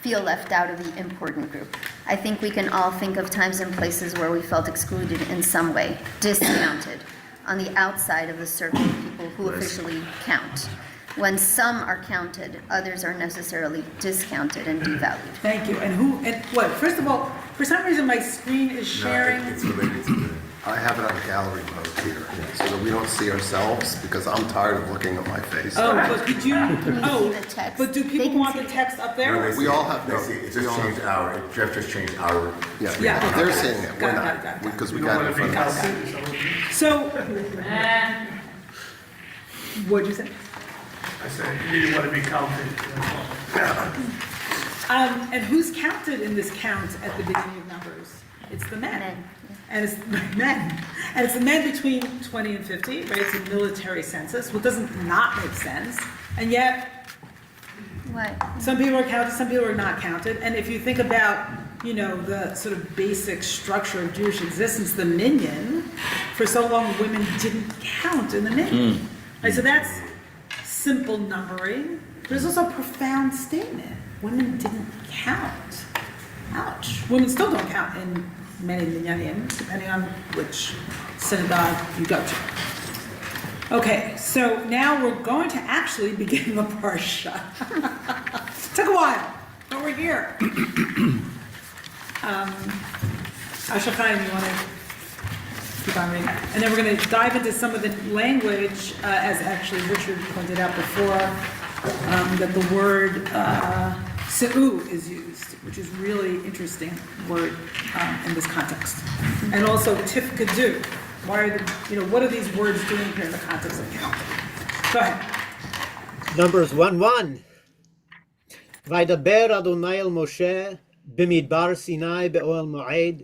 feel left out of the important group. I think we can all think of times and places where we felt excluded in some way, discounted, on the outside of the circle of people who officially count. When some are counted, others are necessarily discounted and devalued. Thank you. And what? First of all, for some reason my screen is sharing. No, it's related to I have it on gallery mode here, so that we don't see ourselves, because I'm tired of looking at my face. Oh, but could you, oh, see the text? but do They people can want see the it. text up No, there? they We see all it. have- They no, see it. It we all just changed Jeff just changed our. Yeah, Yeah, they're okay. seeing it, we're Got it, not, got it. because we You don't got it want in to be front of us. counted. So, what'd you say? I said, you want to be counted. And who's counted in this count at the beginning of Numbers? It's the men. Men, And it's men. And it's the men between 20 and 50, right? It's a military census, which doesn't not make sense. And yet, What? some people are counted, some people are not counted. And if you think about, you know, the sort of basic structure of Jewish existence, the minyan, for so long women didn't count in the minyan. Right, so that's simple numbering, but it's also a profound statement. Women didn't count. Ouch. Women still don't count in many minyanim, depending on which synagogue you go to. Okay, so now we're going to actually begin the parsha. Took a while, but we're here. Asher Chaim, you want to keep on reading? And then we're going to dive into some of the language, as actually Richard pointed out before, that the word se'u is used, which is really interesting word in this context. And also tifkadu. Why are the, you know, what are these words doing here in the context of counting? Go ahead. Numbers 1:1. וידבר אדוני אל משה במדבר סיני באוהל מועד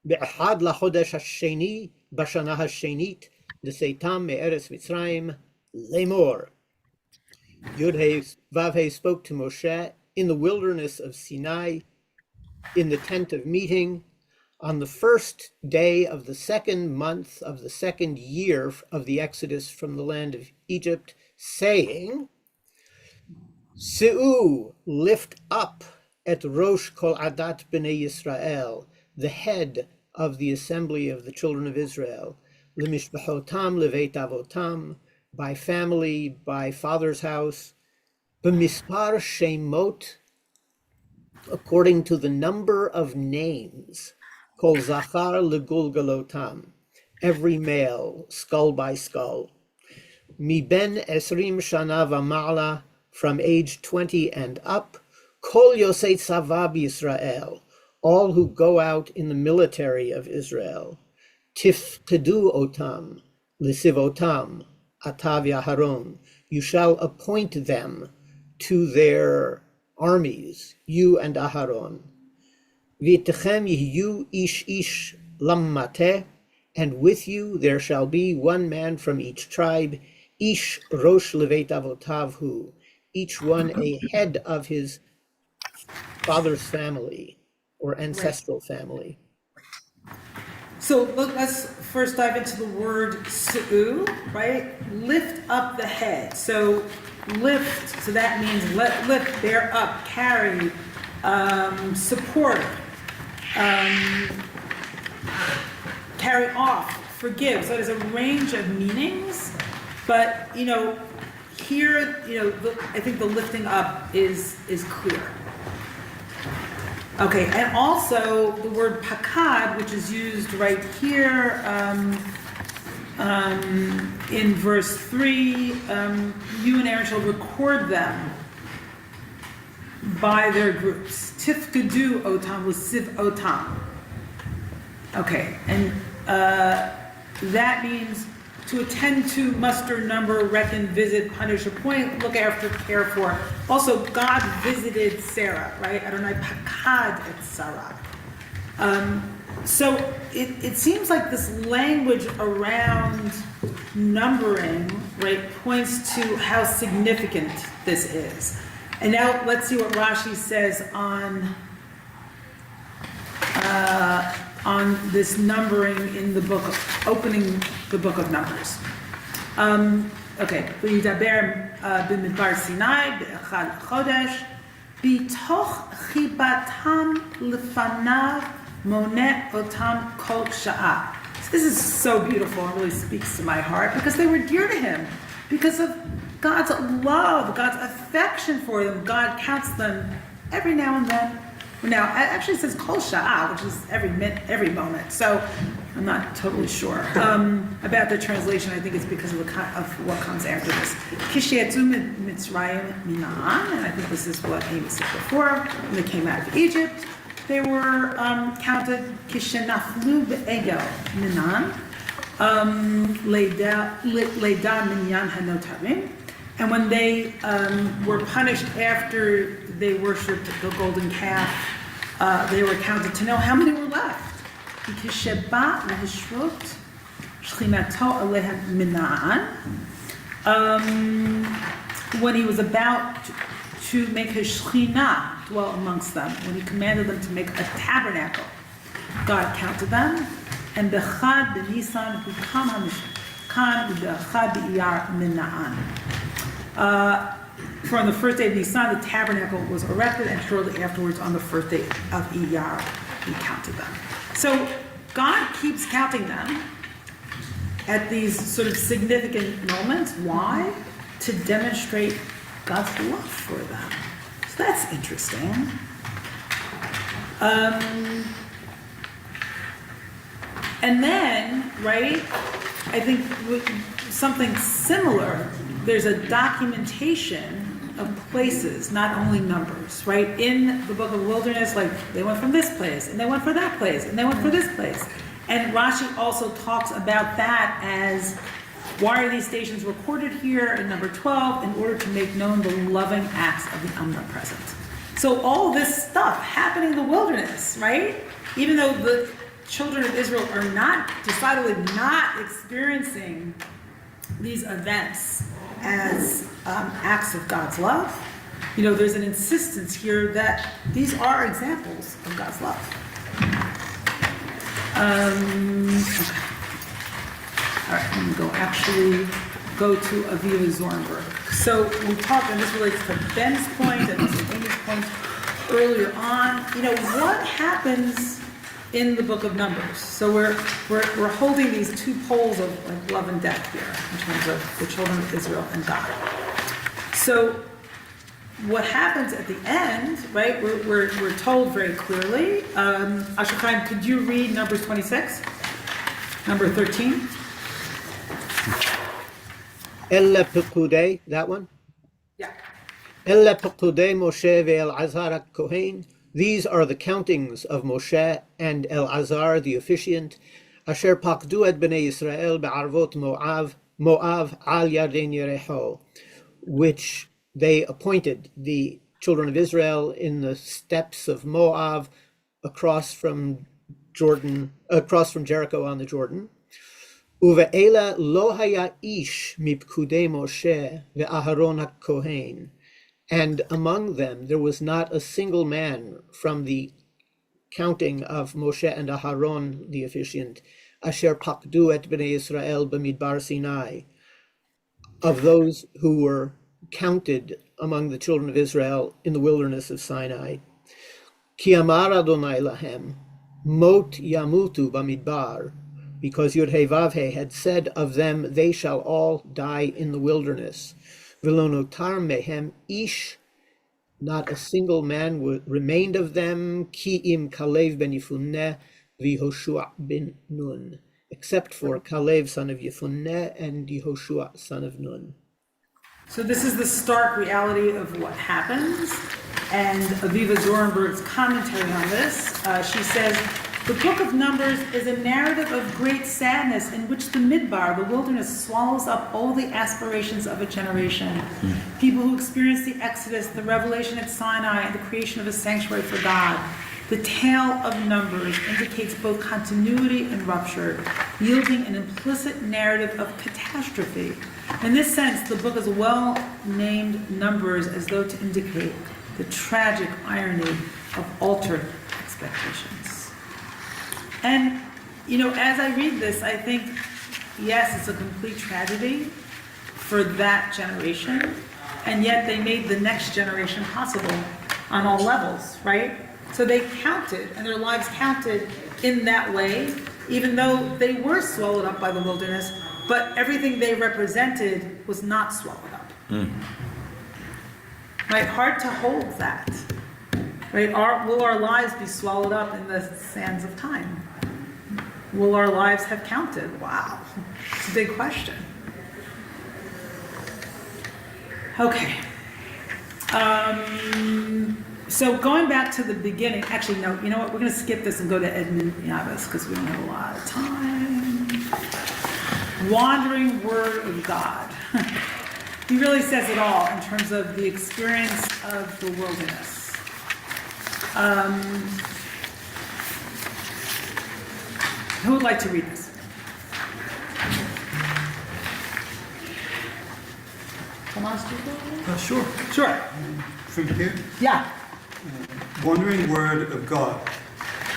באחד לחודש השני בשנה השנית לצאתם מארץ מצרים לאמור. Yud-Heh spoke to Moshe in the wilderness of Sinai in the tent of meeting on the first day of the second month of the second year of the exodus from the land of Egypt, saying, Se'u, lift up et Rosh Kol Adat B'nai Yisrael, the head of the assembly of the children of Israel, Lemishpachotam Leveit Avotam, by family, by father's house, B'mispar Shemot, according to the number of names, Kol Zachar Legulgalotam, every male, skull by skull, Mi ben Esrim Shana V'ma'ala, from age 20 and up, Kol Yosei Tzava B'Yisrael, all who go out in the military of Israel, Tifkedu Otam, Lisivotam, Atav Yaharon, you shall appoint them to their armies, you and Aharon. V'itechem yihyu ish lammateh, and with you there shall be one man from each tribe, ish rosh leveit avotav hu, each one a head of his father's family or ancestral family. So let's first dive into the word se'u, right? Lift up the head. So lift, so that means lift, bear up, carry, support, carry off, forgive. So there's a range of meanings, but you know, here, you know, I think the lifting up is clear. Okay, and also the word pakad, which is used right here in verse 3, you and Aaron shall record them by their groups. Tifkedu otam l'siv otam. Okay, and that means to attend to, muster, number, reckon, visit, punish, appoint, look after, care for. Also, God visited Sarah, right? Adonai pakad et Sarah. So it seems like this language around numbering, right, points to how significant this is. And now let's see what Rashi says on this numbering in the book, opening the book of Numbers. Okay, וידבר במדבר סיני באחד חודש, בתוך חיבתם לפניו מונה אותם כל שעה. This is so beautiful and really speaks to my heart because they were dear to him. Because of God's love, God's affection for them, God counts them every now and then. Now, actually it says kol sha'ah, which is every moment. So I'm not totally sure. About the translation, I think it's because of what comes after this. Kishyatzu Mitzrayim Minan, and I think this is what Amy said before. When they came out of Egypt, they were counted Kishenaflu Be'egel Minan, Leida Minyan Hanotarim. And when they were punished after they worshipped the golden calf, they were counted to know how many were left. When he was about to make his Shekhinah dwell amongst them, when he commanded them to make a tabernacle, God counted them, and the Chad b'Nisan hukam HaMishkan u'b'Chad b'Iyar Mina'an. For on the first day of Nisan, the tabernacle was erected, and shortly afterwards, on the first day of Iyar, he counted them. So God keeps counting them at these sort of significant moments. Why? To demonstrate God's love for them. So that's interesting. And then, right, I think something similar, there's a documentation of places, not only numbers, right? In the book of Wilderness, like they went from this place, and they went for that place, and they went for this place. And Rashi also talks about that as, why are these stations recorded here in number 12? In order to make known the loving acts of the omnipresent. So all this stuff happening in the wilderness, right? Even though the children of Israel are decidedly not experiencing these events as acts of God's love, there's an insistence here that these are examples of God's love. Okay. All right, I'm going to go to Aviva Zornberg. So we talked, and this relates to Ben's point and also Amy's point earlier on. What happens in the book of Numbers? So we're holding these two poles of like love and death here in terms of the children of Israel and God. So what happens at the end, right? We're told very clearly. Asher Chaim, could you read Numbers 26, number 13? Ella Pekudei, that one? Yeah. Ella Pekudei Moshe ve'Elazar Kohen. These are the countings of Moshe and Elazar the officiant, Asher Pakdu et Bnei Yisrael be'arvot Moav al Yarden Yerecho, which they appointed the children of Israel in the steppes of Moab across from Jericho on the Jordan. Uve'ela lo haya ish mipkudei Moshe ve'Aharon HaKohen. And among them there was not a single man from the counting of Moshe and Aharon the officiant, Asher Pakdu et Bnei Yisrael b'Midbar Sinai, of those who were counted among the children of Israel in the wilderness of Sinai. Ki amar Adonai lahem, mot yamutu b'Midbar, because Yud-Heh-Vav-Heh had said of them, they shall all die in the wilderness. V'lo notar mehem ish, not a single man remained of them, ki im Kalev ben Yefuneh v'Yehoshua ben Nun, except for Kalev son of Yefuneh and Yehoshua son of Nun. So this is the stark reality of what happens, and Aviva Zornberg's commentary on this, she says, the book of Numbers is a narrative of great sadness in which the Midbar, the wilderness, swallows up all the aspirations of a generation. People who experienced the Exodus, the revelation at Sinai, and the creation of a sanctuary for God. The tale of Numbers indicates both continuity and rupture, yielding an implicit narrative of catastrophe. In this sense, the book is well named Numbers as though to indicate the tragic irony of altered expectations. And, as I read this, I think, yes, it's a complete tragedy for that generation, and yet they made the next generation possible on all levels, right? So they counted, and their lives counted in that way, even though they were swallowed up by the wilderness, but everything they represented was not swallowed up. Right? Hard to hold that. Right? Will our lives be swallowed up in the sands of time? will our lives have counted? Wow, it's a big question. Okay. So going back to the beginning, actually, no, you know what? We're going to skip this and go to Edmund Yavis because we don't have a lot of time. Wandering Word of God. He really says it all in terms of the experience of the wilderness. Who would like to read this? Tomas, do you go? Sure. Sure. From here? Yeah. Wandering Word of God.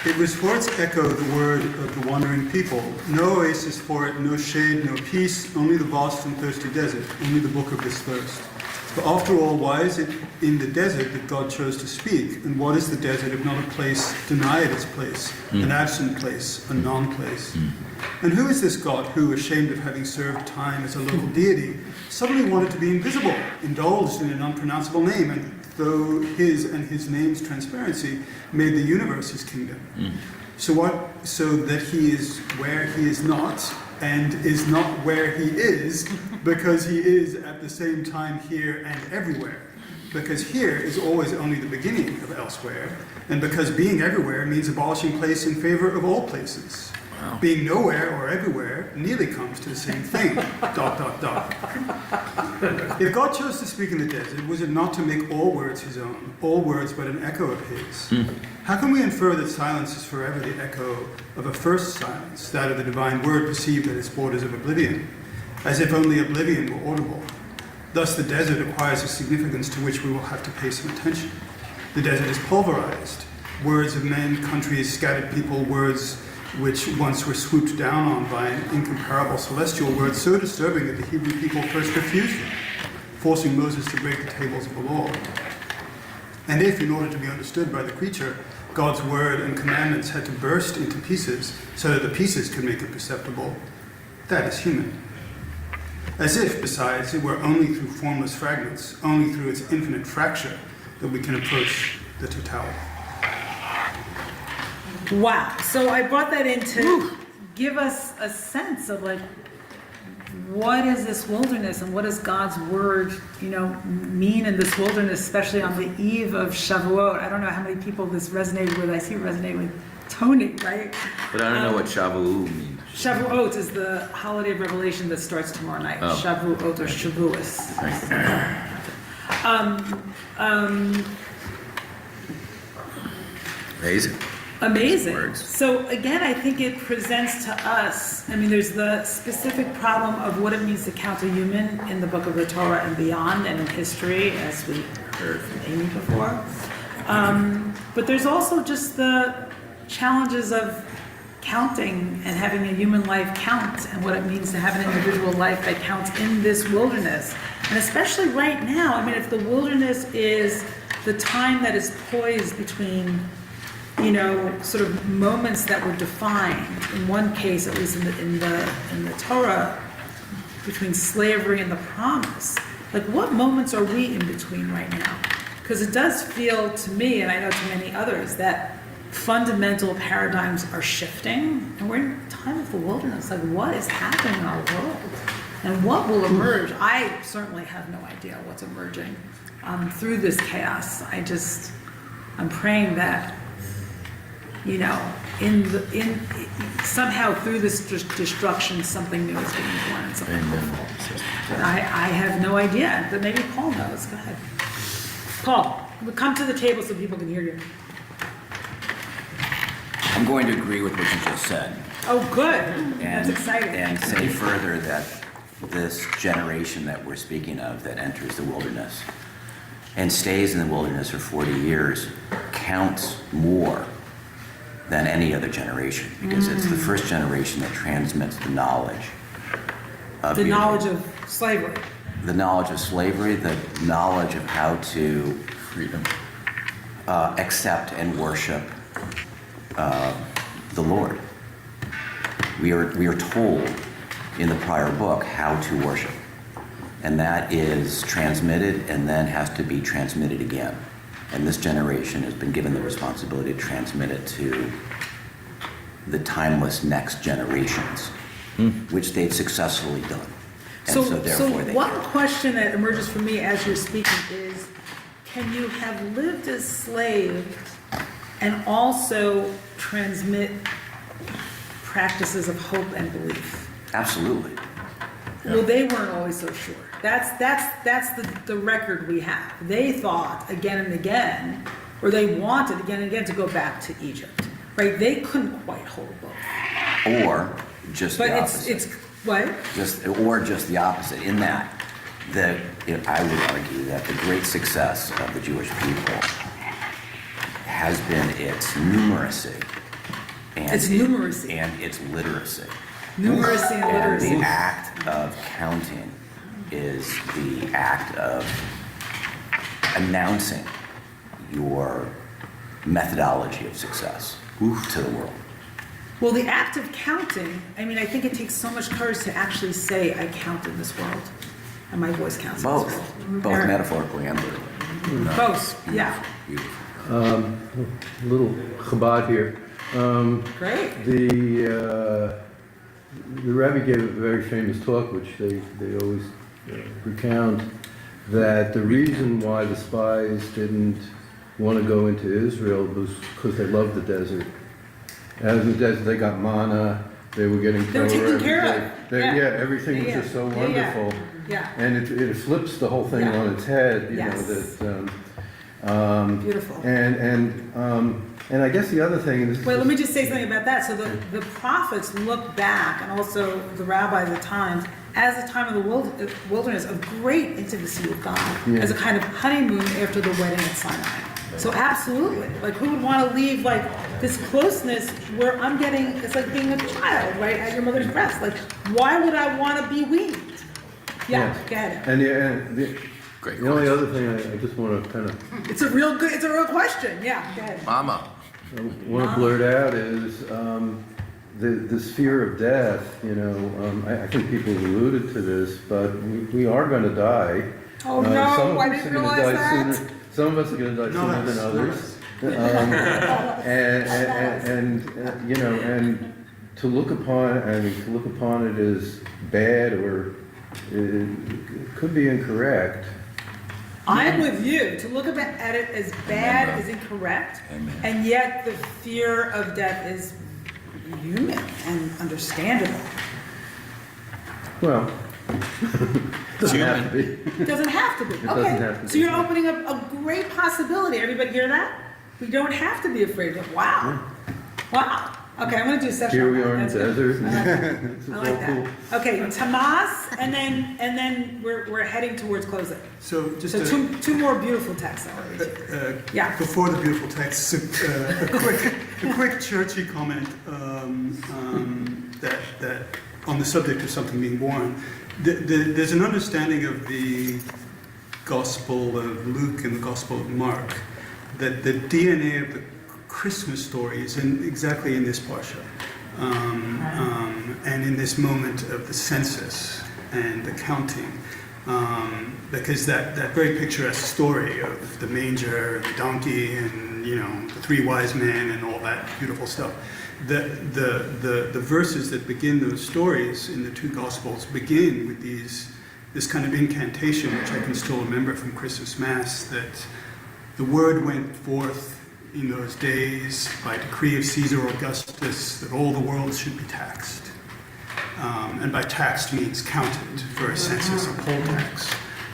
It was for its echo the word of the wandering people. No oasis for it, no shade, no peace, only the vast and thirsty desert, only the book of this thirst. For after all, why is it in the desert that God chose to speak? And what is the desert if not a place denied its place, an absent place, a non-place? And who is this God who, ashamed of having served time as a local deity, suddenly wanted to be invisible, indulged in an unpronounceable name, and though his and his name's transparency made the universe his kingdom? So that he is where he is not, and is not where he is, because he is at the same time here and everywhere. Because here is always only the beginning of elsewhere, and because being everywhere means abolishing place in favor of all places. Wow. Being nowhere or everywhere nearly comes to the same thing. ... If God chose to speak in the desert, was it not to make all words his own, all words but an echo of his? How can we infer that silence is forever the echo of a first silence, that of the divine word perceived at its borders of oblivion, as if only oblivion were audible? Thus the desert acquires a significance to which we will have to pay some attention. The desert is pulverized. Words of men, countries, scattered people, words which once were swooped down on by an incomparable celestial word so disturbing that the Hebrew people first refused them, forcing Moses to break the tables of the law. And if, in order to be understood by the creature, God's word and commandments had to burst into pieces so that the pieces could make it perceptible, that is human. As if, besides, it were only through formless fragments, only through its infinite fracture, that we can approach the totality. Wow. So I brought that in to give us a sense of like, what is this wilderness and what does God's word, mean in this wilderness, especially on the eve of Shavuot? I don't know how many people this resonated with. I see it resonate with Tony, right? But I don't know what Shavuot means. Shavuot is the holiday of Revelation that starts tomorrow night. Oh. Shavuot or Shavuos. Amazing. Amazing. Words. So again, I think it presents to us, there's the specific problem of what it means to count a human in the book of the Torah and beyond and in history, as we heard from Amy before. But there's also just the challenges of counting and having a human life count and what it means to have an individual life that counts in this wilderness. And especially right now, if the wilderness is the time that is poised between sort of moments that were defined, in one case, at least in the Torah, between slavery and the promise. Like, what moments are we in between right now? Because it does feel to me, and I know to many others, that fundamental paradigms are shifting, and we're in a time of the wilderness. Like, what is happening in our world? And what will emerge? I certainly have no idea what's emerging through this chaos. I'm praying that somehow through this destruction, something new is being born and something wonderful. But I have no idea, but maybe Paul knows. Go ahead. Paul, come to the table so people can hear you. I'm going to agree with what you just said. Oh, good. That's exciting. And say further that this generation that we're speaking of that enters the wilderness and stays in the wilderness for 40 years counts more than any other generation, because it's the first generation that transmits the knowledge of knowledge of slavery. The knowledge of slavery, the knowledge of how to freedom, accept and worship the Lord. We are told in the prior book how to worship, and that is transmitted and then has to be transmitted again. And this generation has been given the responsibility to transmit it to the timeless next generations, which they've successfully done. And So, therefore they one question that emerges for me as you're speaking is, can you have lived as slaves and also transmit practices of hope and belief? Absolutely. Well, they weren't always so sure. That's the record we have. They thought again and again, or they wanted again and again to go back to Egypt, right? They couldn't quite hold both. Or just But the opposite. it's what? Just the opposite. In that, I would argue that the great success of the Jewish people has been its numeracy. And It's numeracy. And its literacy. Numeracy and literacy. And the act of counting is the act of announcing your methodology of success to the world. Well, the act of counting, I mean, I think it takes so much courage to actually say, I count in this world. And my voice counts in this world. Both Aaron. metaphorically and literally. Both, yeah. Little Chabad here. Great. The Rebbe gave a very famous talk, which they always recount, that the reason why the spies didn't want to go into Israel was because they loved the desert. As in the desert, they got manna, they were getting They were taken Torah, care of. yeah, everything was just so wonderful. Yeah. And it flips the whole thing on its head, you Yes. know, that, Beautiful. and I guess the other thing is. Wait, let me just say something about that. So the prophets look back, and also the rabbis at times, as a time of the wilderness of great intimacy with God, as a kind of honeymoon after the wedding at Sinai. So absolutely, like who would want to leave like this closeness where I'm getting, it's like being a child, right, at your mother's breast. Like, why would I want to be weaned? Yeah, go ahead. And the only other thing I just want to kind of. It's a real question. Yeah, go ahead. Mama. I want to blurt out is this fear of death. You know, I think people alluded to this, but we are going to die. Oh no, I didn't realize that. Some of us are going to die sooner than others. And you know, and to look upon it as bad or it could be incorrect. I'm with you. To look at it as bad is incorrect, and yet the fear of death is human and understandable. Well, doesn't have to be. It doesn't have to be. It doesn't have to So be. you're opening up a great possibility. Everybody hear that? We don't have to be afraid of it. Wow. Wow. Okay, I'm going to do a session. Here we are in That's the good. desert. I like that. Okay, Tamas, and then we're heading towards closing. So just two more beautiful texts I want to read to you. Yeah. Before the beautiful texts, a quick churchy comment that on the subject of something being born. There's an understanding of the Gospel of Luke and the Gospel of Mark that the DNA of the Christmas story is exactly in this parsha, and in this moment of the census and the counting, because that very picturesque story of the manger and the donkey and the three wise men and all that beautiful stuff. The verses that begin those stories in the two Gospels begin with this kind of incantation, which I can still remember from Christmas Mass, that the word went forth in those days by decree of Caesar Augustus that all the world should be taxed. And by taxed means counted for a census, a poll tax.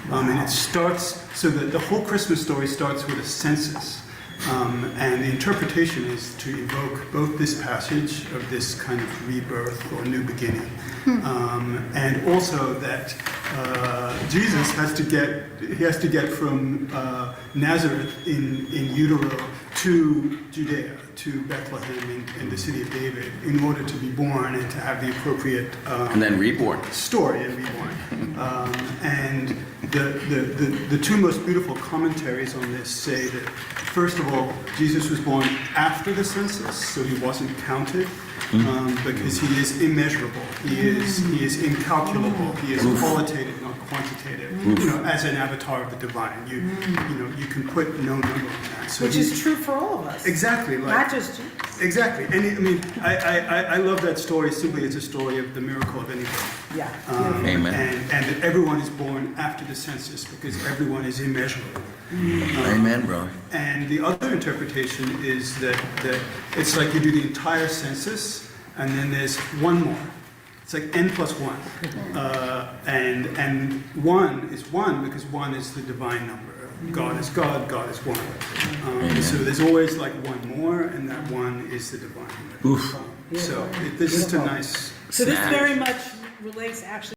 And it starts, so that the whole Christmas story starts with a census. And the interpretation is to evoke both this passage of this kind of rebirth or new beginning, and also that Jesus has to get from Nazareth in utero to Judea, to Bethlehem in the city of David, in order to be born and to have the appropriate and then reborn story and reborn. And the two most beautiful commentaries on this say that, first of all, Jesus was born after the census, so he wasn't counted. because he is immeasurable, he is incalculable, he is qualitative, not quantitative. You know, as an avatar of the divine, you know, you can put no number on that. So Which is true for all of us. exactly, like, Not just you. exactly. And I mean, I love that story simply as a story of the miracle of anything. Yeah. Amen. And that everyone is born after the census because everyone is immeasurable. Amen, bro. And the other interpretation is that it's like you do the entire census and then there's one more. It's like n plus one. And one is one because one is the divine number. God is God, God is one. So there's always like one more, and that one is the divine number. Oof. So this is a nice. So this very much relates actually